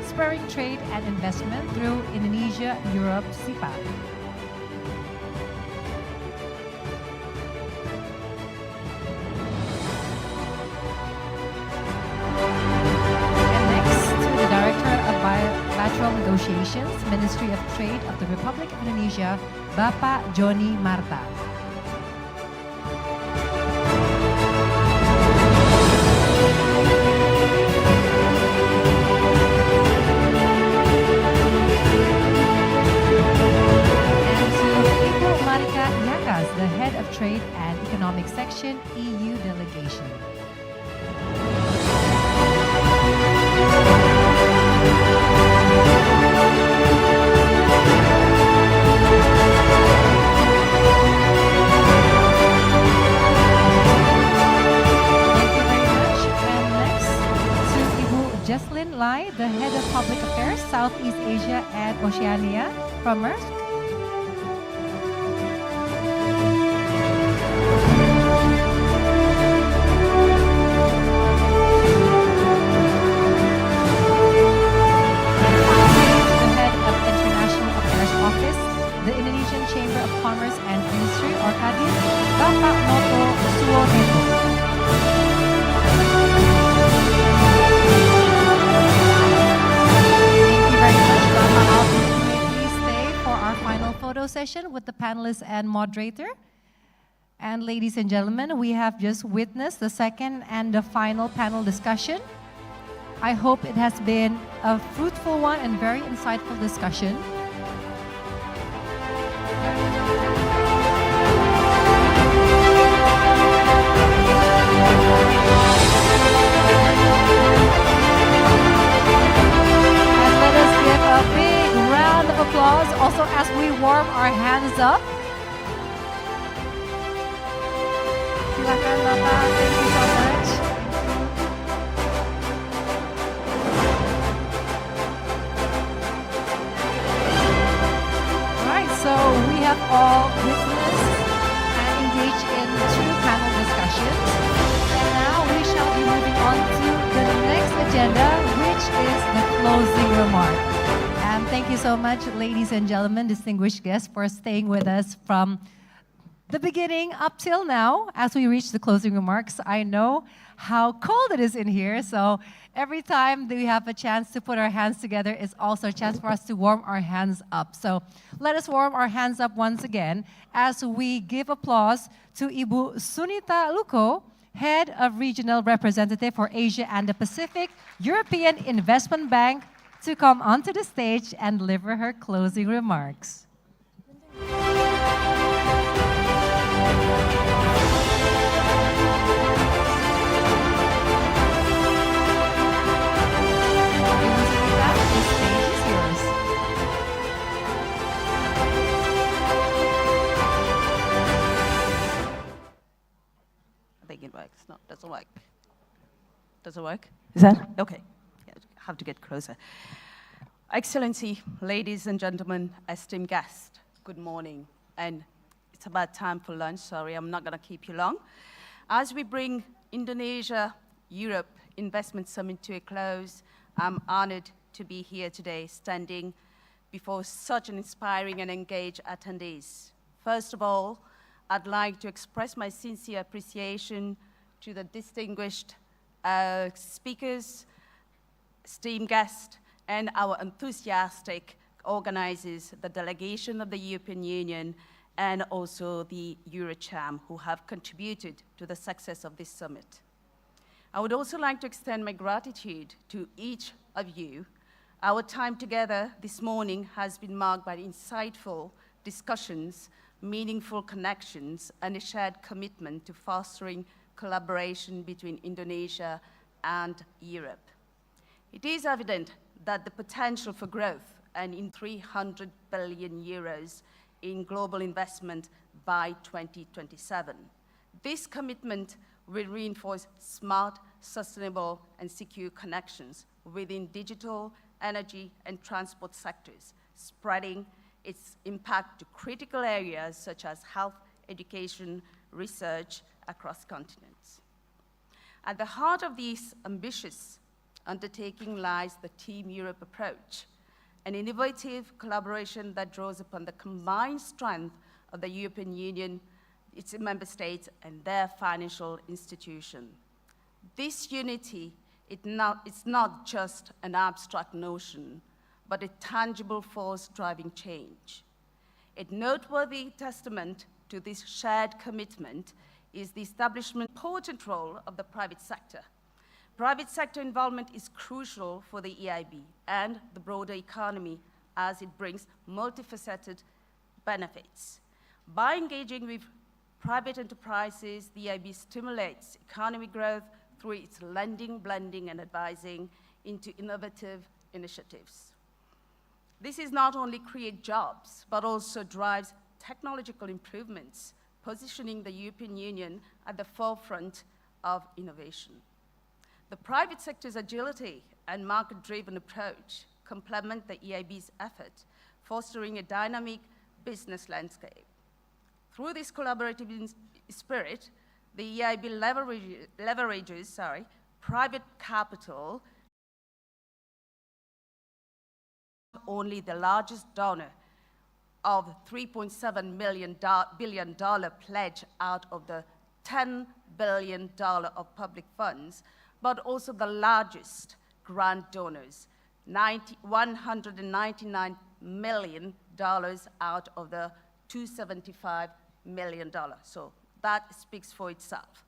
Spurring Trade and Investment through Indonesia-Europe SIPA. Bilateral Negotiations, Ministry of Trade of the Republic of Indonesia, Bapak Joni Marta. And to Ibu Marika Yakas, the Head of Trade and Economic Section, EU Delegation. Jesslyn Lai, the Head of Public Affairs, Southeast Asia and Oceania from Maersk. The Head of International Affairs Office, the Indonesian Chamber of Commerce and Industry, or Kadin, Bapak Noto Suwoneto. Final photo session with the panelists and moderator. And ladies and gentlemen, we have just witnessed the second and the final panel discussion. I hope it has been a fruitful one and very insightful discussion. And let us give a big round of applause also as we warm our hands up. Silakan Bapak, thank you so much. Alright, so we have all witnessed and engaged in two panel discussions. And now we shall be moving on to the next agenda, which is the closing remark. And thank you so much, ladies and gentlemen, distinguished guests, for staying with us from the beginning up till now, as we reach the closing remarks, I know how cold it is in here. So every time that we have a chance to put our hands together, it's also a chance for us to warm our hands up. So let us warm our hands up once again as we give applause to Ibu Sunita Luko, Head of Regional Representative for Asia and the Pacific, European Investment Bank, to come onto the stage and deliver her closing remarks. I think it works. No, doesn't work. Does it work? Is that okay? Yeah, have to get closer. Excellency, ladies and gentlemen, esteemed guests, good morning. And it's about time for lunch. Sorry, I'm not going to keep you long. As we bring Indonesia-Europe Investment Summit to a close, I'm honored to be here today, standing before such an inspiring and engaged attendees. First of all, I'd like to express my sincere appreciation to the distinguished speakers, esteemed guests, and our enthusiastic organizers, the delegation of the European Union, and also the Eurocham, who have contributed to the success of this summit. I would also like to extend my gratitude to each of you. Our time together this morning has been marked by insightful discussions, meaningful connections, and a shared commitment to fostering collaboration between Indonesia and Europe. It is evident that the potential for growth and in 300 billion euros in global investment by 2027. This commitment will reinforce smart, sustainable, and secure connections within digital, energy, and transport sectors, spreading its impact to critical areas such as health, education, research across continents. At the heart of this ambitious undertaking lies the Team Europe approach, an innovative collaboration that draws upon the combined strength of the European Union, its member states, and their financial institutions. This unity, it's not just an abstract notion, but a tangible force driving change. A noteworthy testament to this shared commitment is the establishment of an important role of the private sector. Private sector involvement is crucial for the EIB and the broader economy as it brings multifaceted benefits. By engaging with private enterprises, the EIB stimulates economic growth through its lending, blending, and advising into innovative initiatives. This is not only create jobs, but also drives technological improvements, positioning the European Union at the forefront of innovation. The private sector's agility and market-driven approach complement the EIB's effort, fostering a dynamic business landscape. Through this collaborative spirit, the EIB leverages private capital, only the largest donor of $3.7 billion pledge out of the $10 billion of public funds, but also the largest grant donors, $199 million out of the $275 million. So that speaks for itself.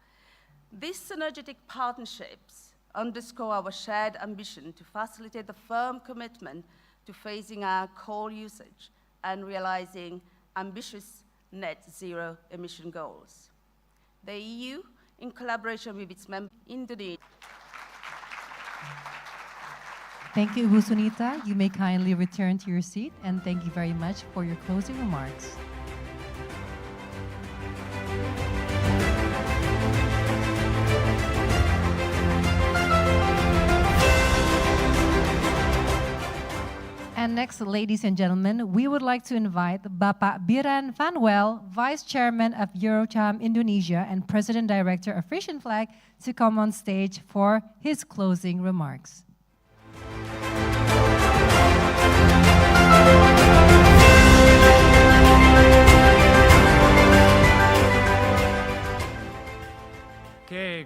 These synergetic partnerships underscore our shared ambition to facilitate the firm commitment to phasing out coal usage and realizing ambitious net zero emission goals. The EU, in collaboration with its member Indonesia. Thank you, Ibu Sunita. You may kindly return to your seat, and thank you very much for your closing remarks. And next, ladies and gentlemen, we would like to invite Bapak Biran Van Wel, Vice Chairman of Eurocham Indonesia and President Director of Frisian Flag, to come on stage for his closing remarks.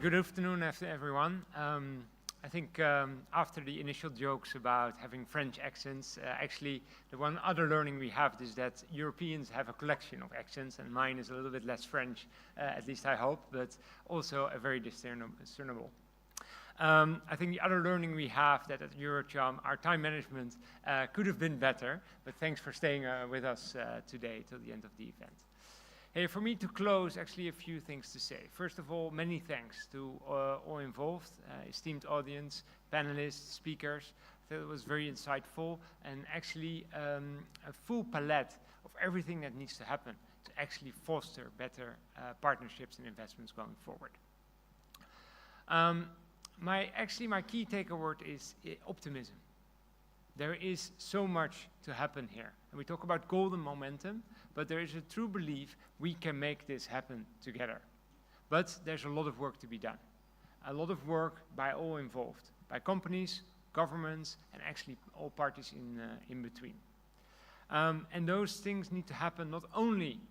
good afternoon everyone. I think after the initial jokes about having French accents, actually the one other learning we have is that Europeans have a collection of accents, and mine is a little bit less French, at least I hope, but also a very discernible. I think the other learning we have that at Eurocham, our time management could have been better, but thanks for staying with us today till the end of the event. Hey, for me to close, actually a few things to say. First of all, many thanks to all involved, esteemed audience, panelists, speakers. I thought it was very insightful and actually a full palette of everything that needs to happen to actually foster better partnerships and investments going forward. My key takeaway is optimism. There is so much to happen here. And we talk about golden momentum, but there is a true belief we can make this happen together. But there's a lot of work to be done. A lot of work by all involved, by companies, governments, and actually all parties in between. And those things need to happen not only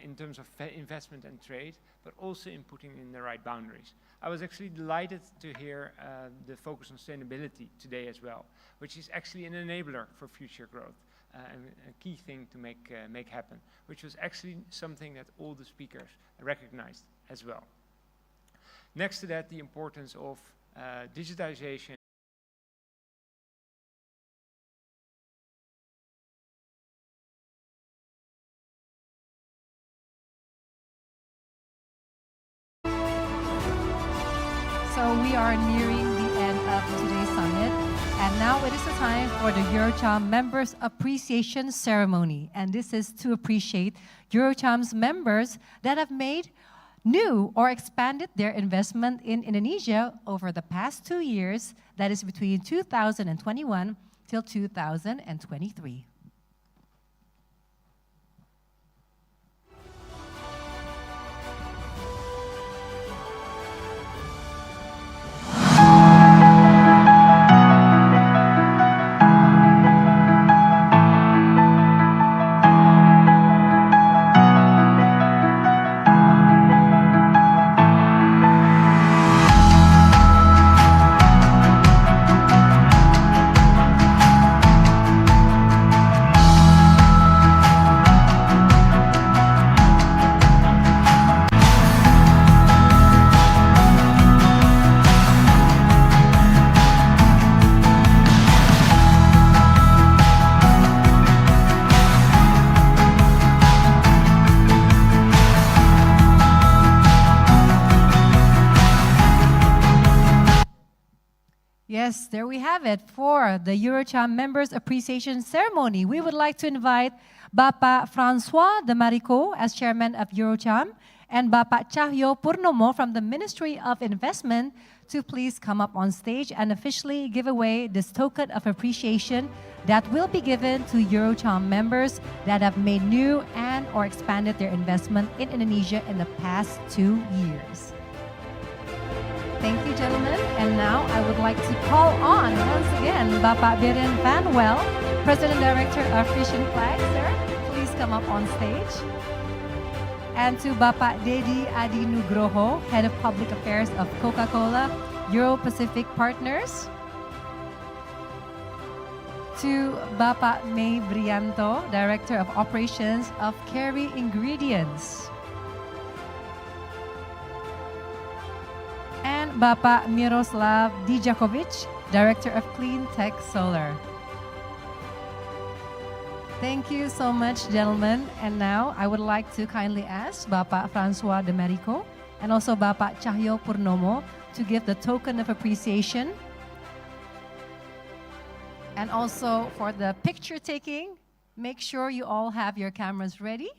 in terms of investment and trade, but also in putting in the right boundaries. I was actually delighted to hear the focus on sustainability today as well, which is actually an enabler for future growth, and a key thing to make happen, which was actually something that all the speakers recognized as well. Next to that, the importance of digitization. So we are nearing the end of today's summit, and now it is the time for the Eurocham Members Appreciation Ceremony. And this is to appreciate Eurocham's members that have made new or expanded their investment in Indonesia over the past 2 years, that is between 2021 till 2023. Yes, there we have it for the Eurocham Members Appreciation Ceremony. We would like to invite Bapak Francois de Marico as Chairman of Eurocham and Bapak Cahyo Purnomo from the Ministry of Investment to please come up on stage and officially give away this token of appreciation that will be given to Eurocham members that have made new and or expanded their investment in Indonesia in the past 2 years. Thank you, gentlemen. And now I would like to call on, once again, Bapak Biren Van Well, President Director of Frisian Flag. Sir, please come up on stage. And to Bapak Dedi Adi Nugroho, Head of Public Affairs of Coca-Cola Euro-Pacific Partners. To Bapak May Brianto, Director of Operations of Carry Ingredients. And Bapak Miroslav Dijakovic, Director of Clean Tech Solar. Thank you so much, gentlemen. And now I would like to kindly ask Bapak Francois de Marico and also Bapak Cahyo Purnomo to give the token of appreciation. And also for the picture taking, make sure you all have your cameras ready.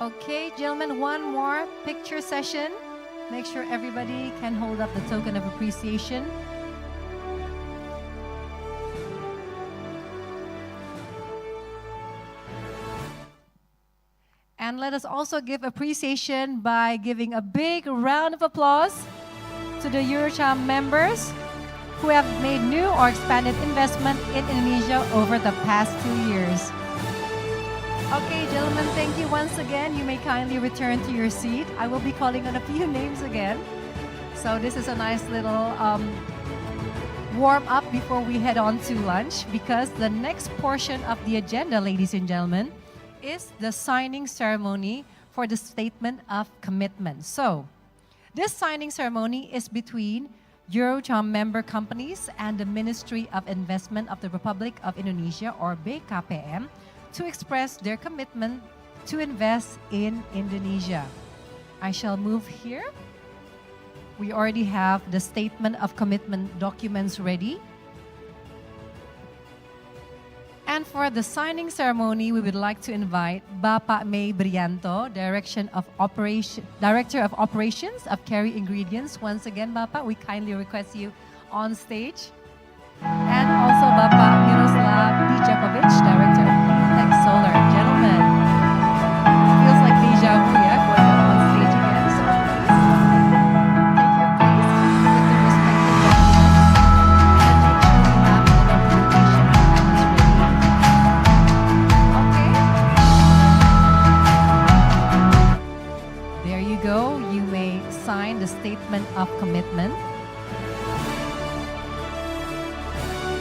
Okay, gentlemen, one more picture session. Make sure everybody can hold up the token of appreciation. And let us also give appreciation by giving a big round of applause to the Eurocham members who have made new or expanded investment in Indonesia over the past 2 years. Okay, gentlemen, thank you once again. You may kindly return to your seat. I will be calling on a few names again. So this is a nice little warm up before we head on to lunch, because the next portion of the agenda, ladies and gentlemen, is the signing ceremony for the statement of commitment. So this signing ceremony is between Eurocham member companies and the Ministry of Investment of the Republic of Indonesia, or BKPM, to express their commitment to invest in Indonesia. I shall move here. We already have the statement of commitment documents ready. And for the signing ceremony, we would like to invite Bapak May Brianto, Director of Operations of Carry Ingredients. Once again, Bapak, we kindly request you on stage. And also Bapak Miroslav Dijakovic, Director of Clean Tech Solar. Gentlemen, feels like deja vu, yeah, going up on stage again. So please take your place with the respective documents and make sure we have the documentation package ready. Okay. There you go. You may sign the statement of commitment.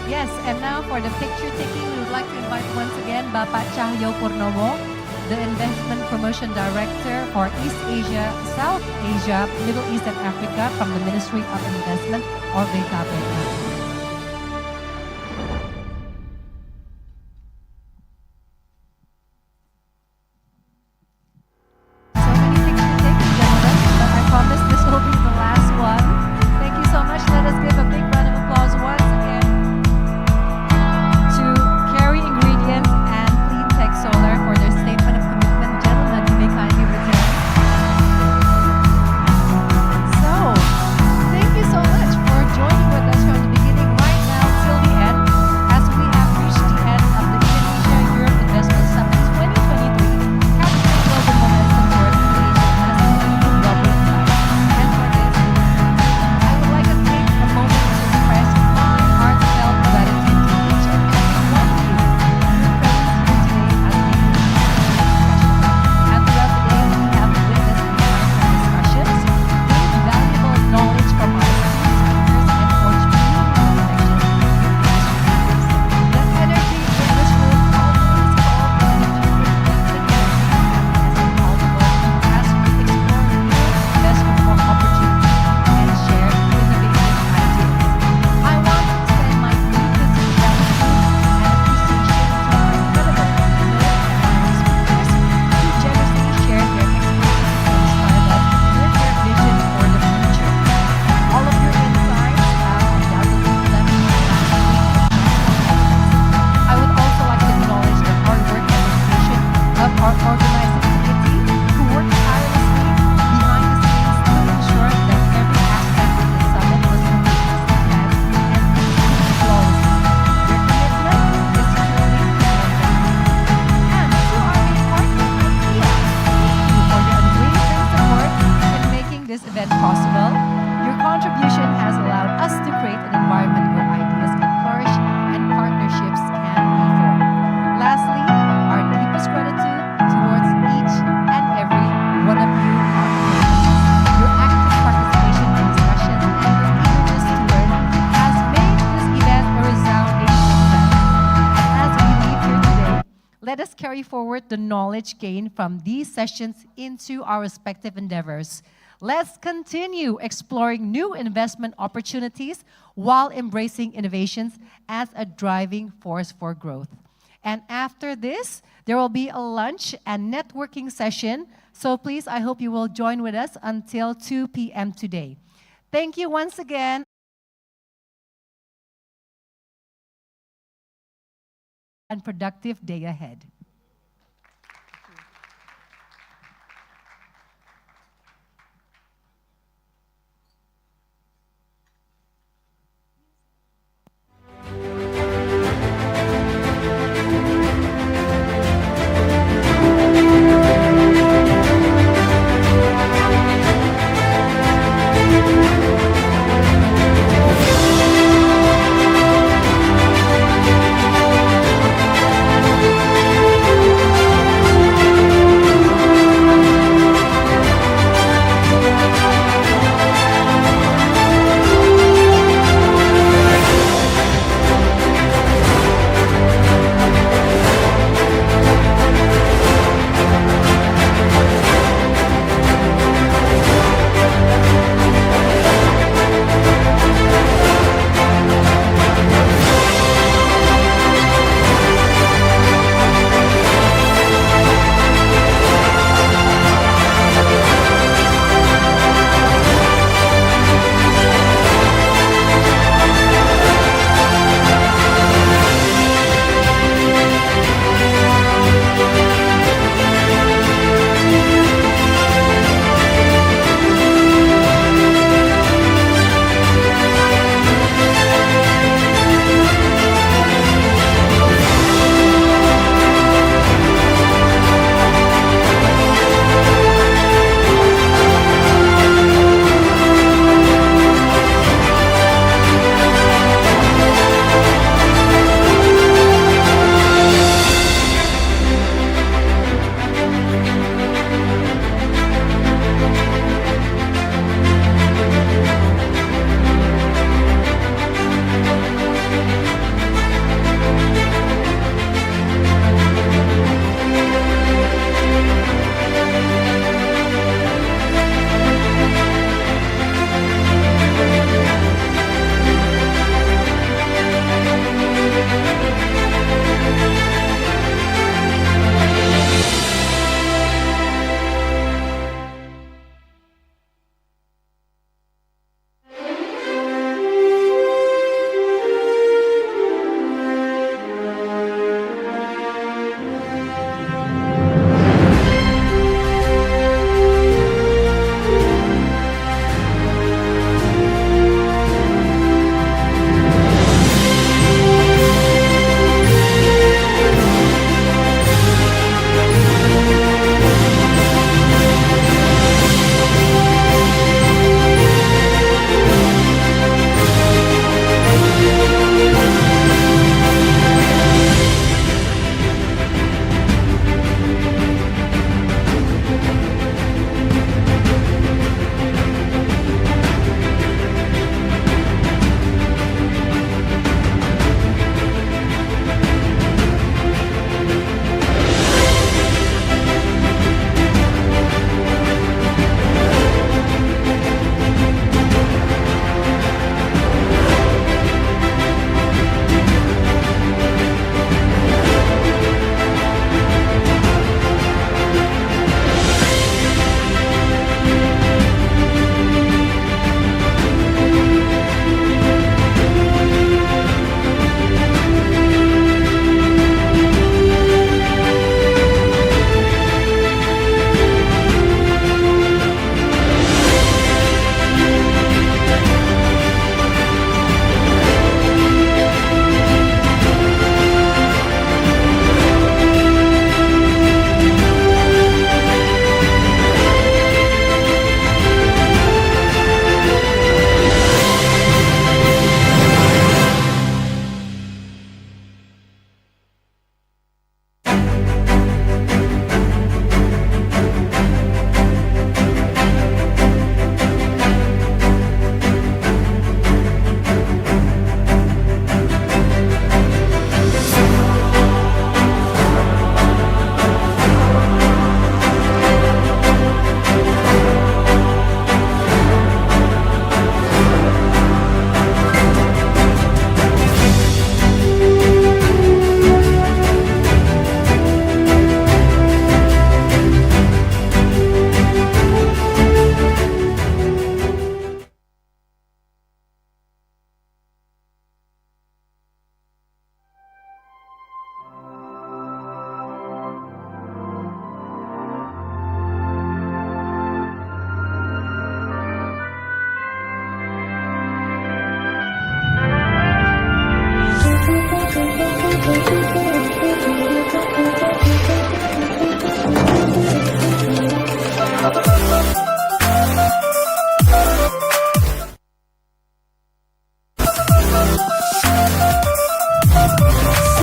Yes, and now for the picture taking, we would like to invite once again Bapak Cahyo Purnomo, the Investment Promotion Director for East Asia, South Asia, Middle East and Africa from the Ministry of Investment, or BKPM. Let us carry forward the knowledge gained from these sessions into our respective endeavors. Let's continue exploring new investment opportunities while embracing innovations as a driving force for growth. And after this, there will be a lunch and networking session. So please, I hope you will join with us until 2 p.m. today. Thank you once again. And productive day ahead.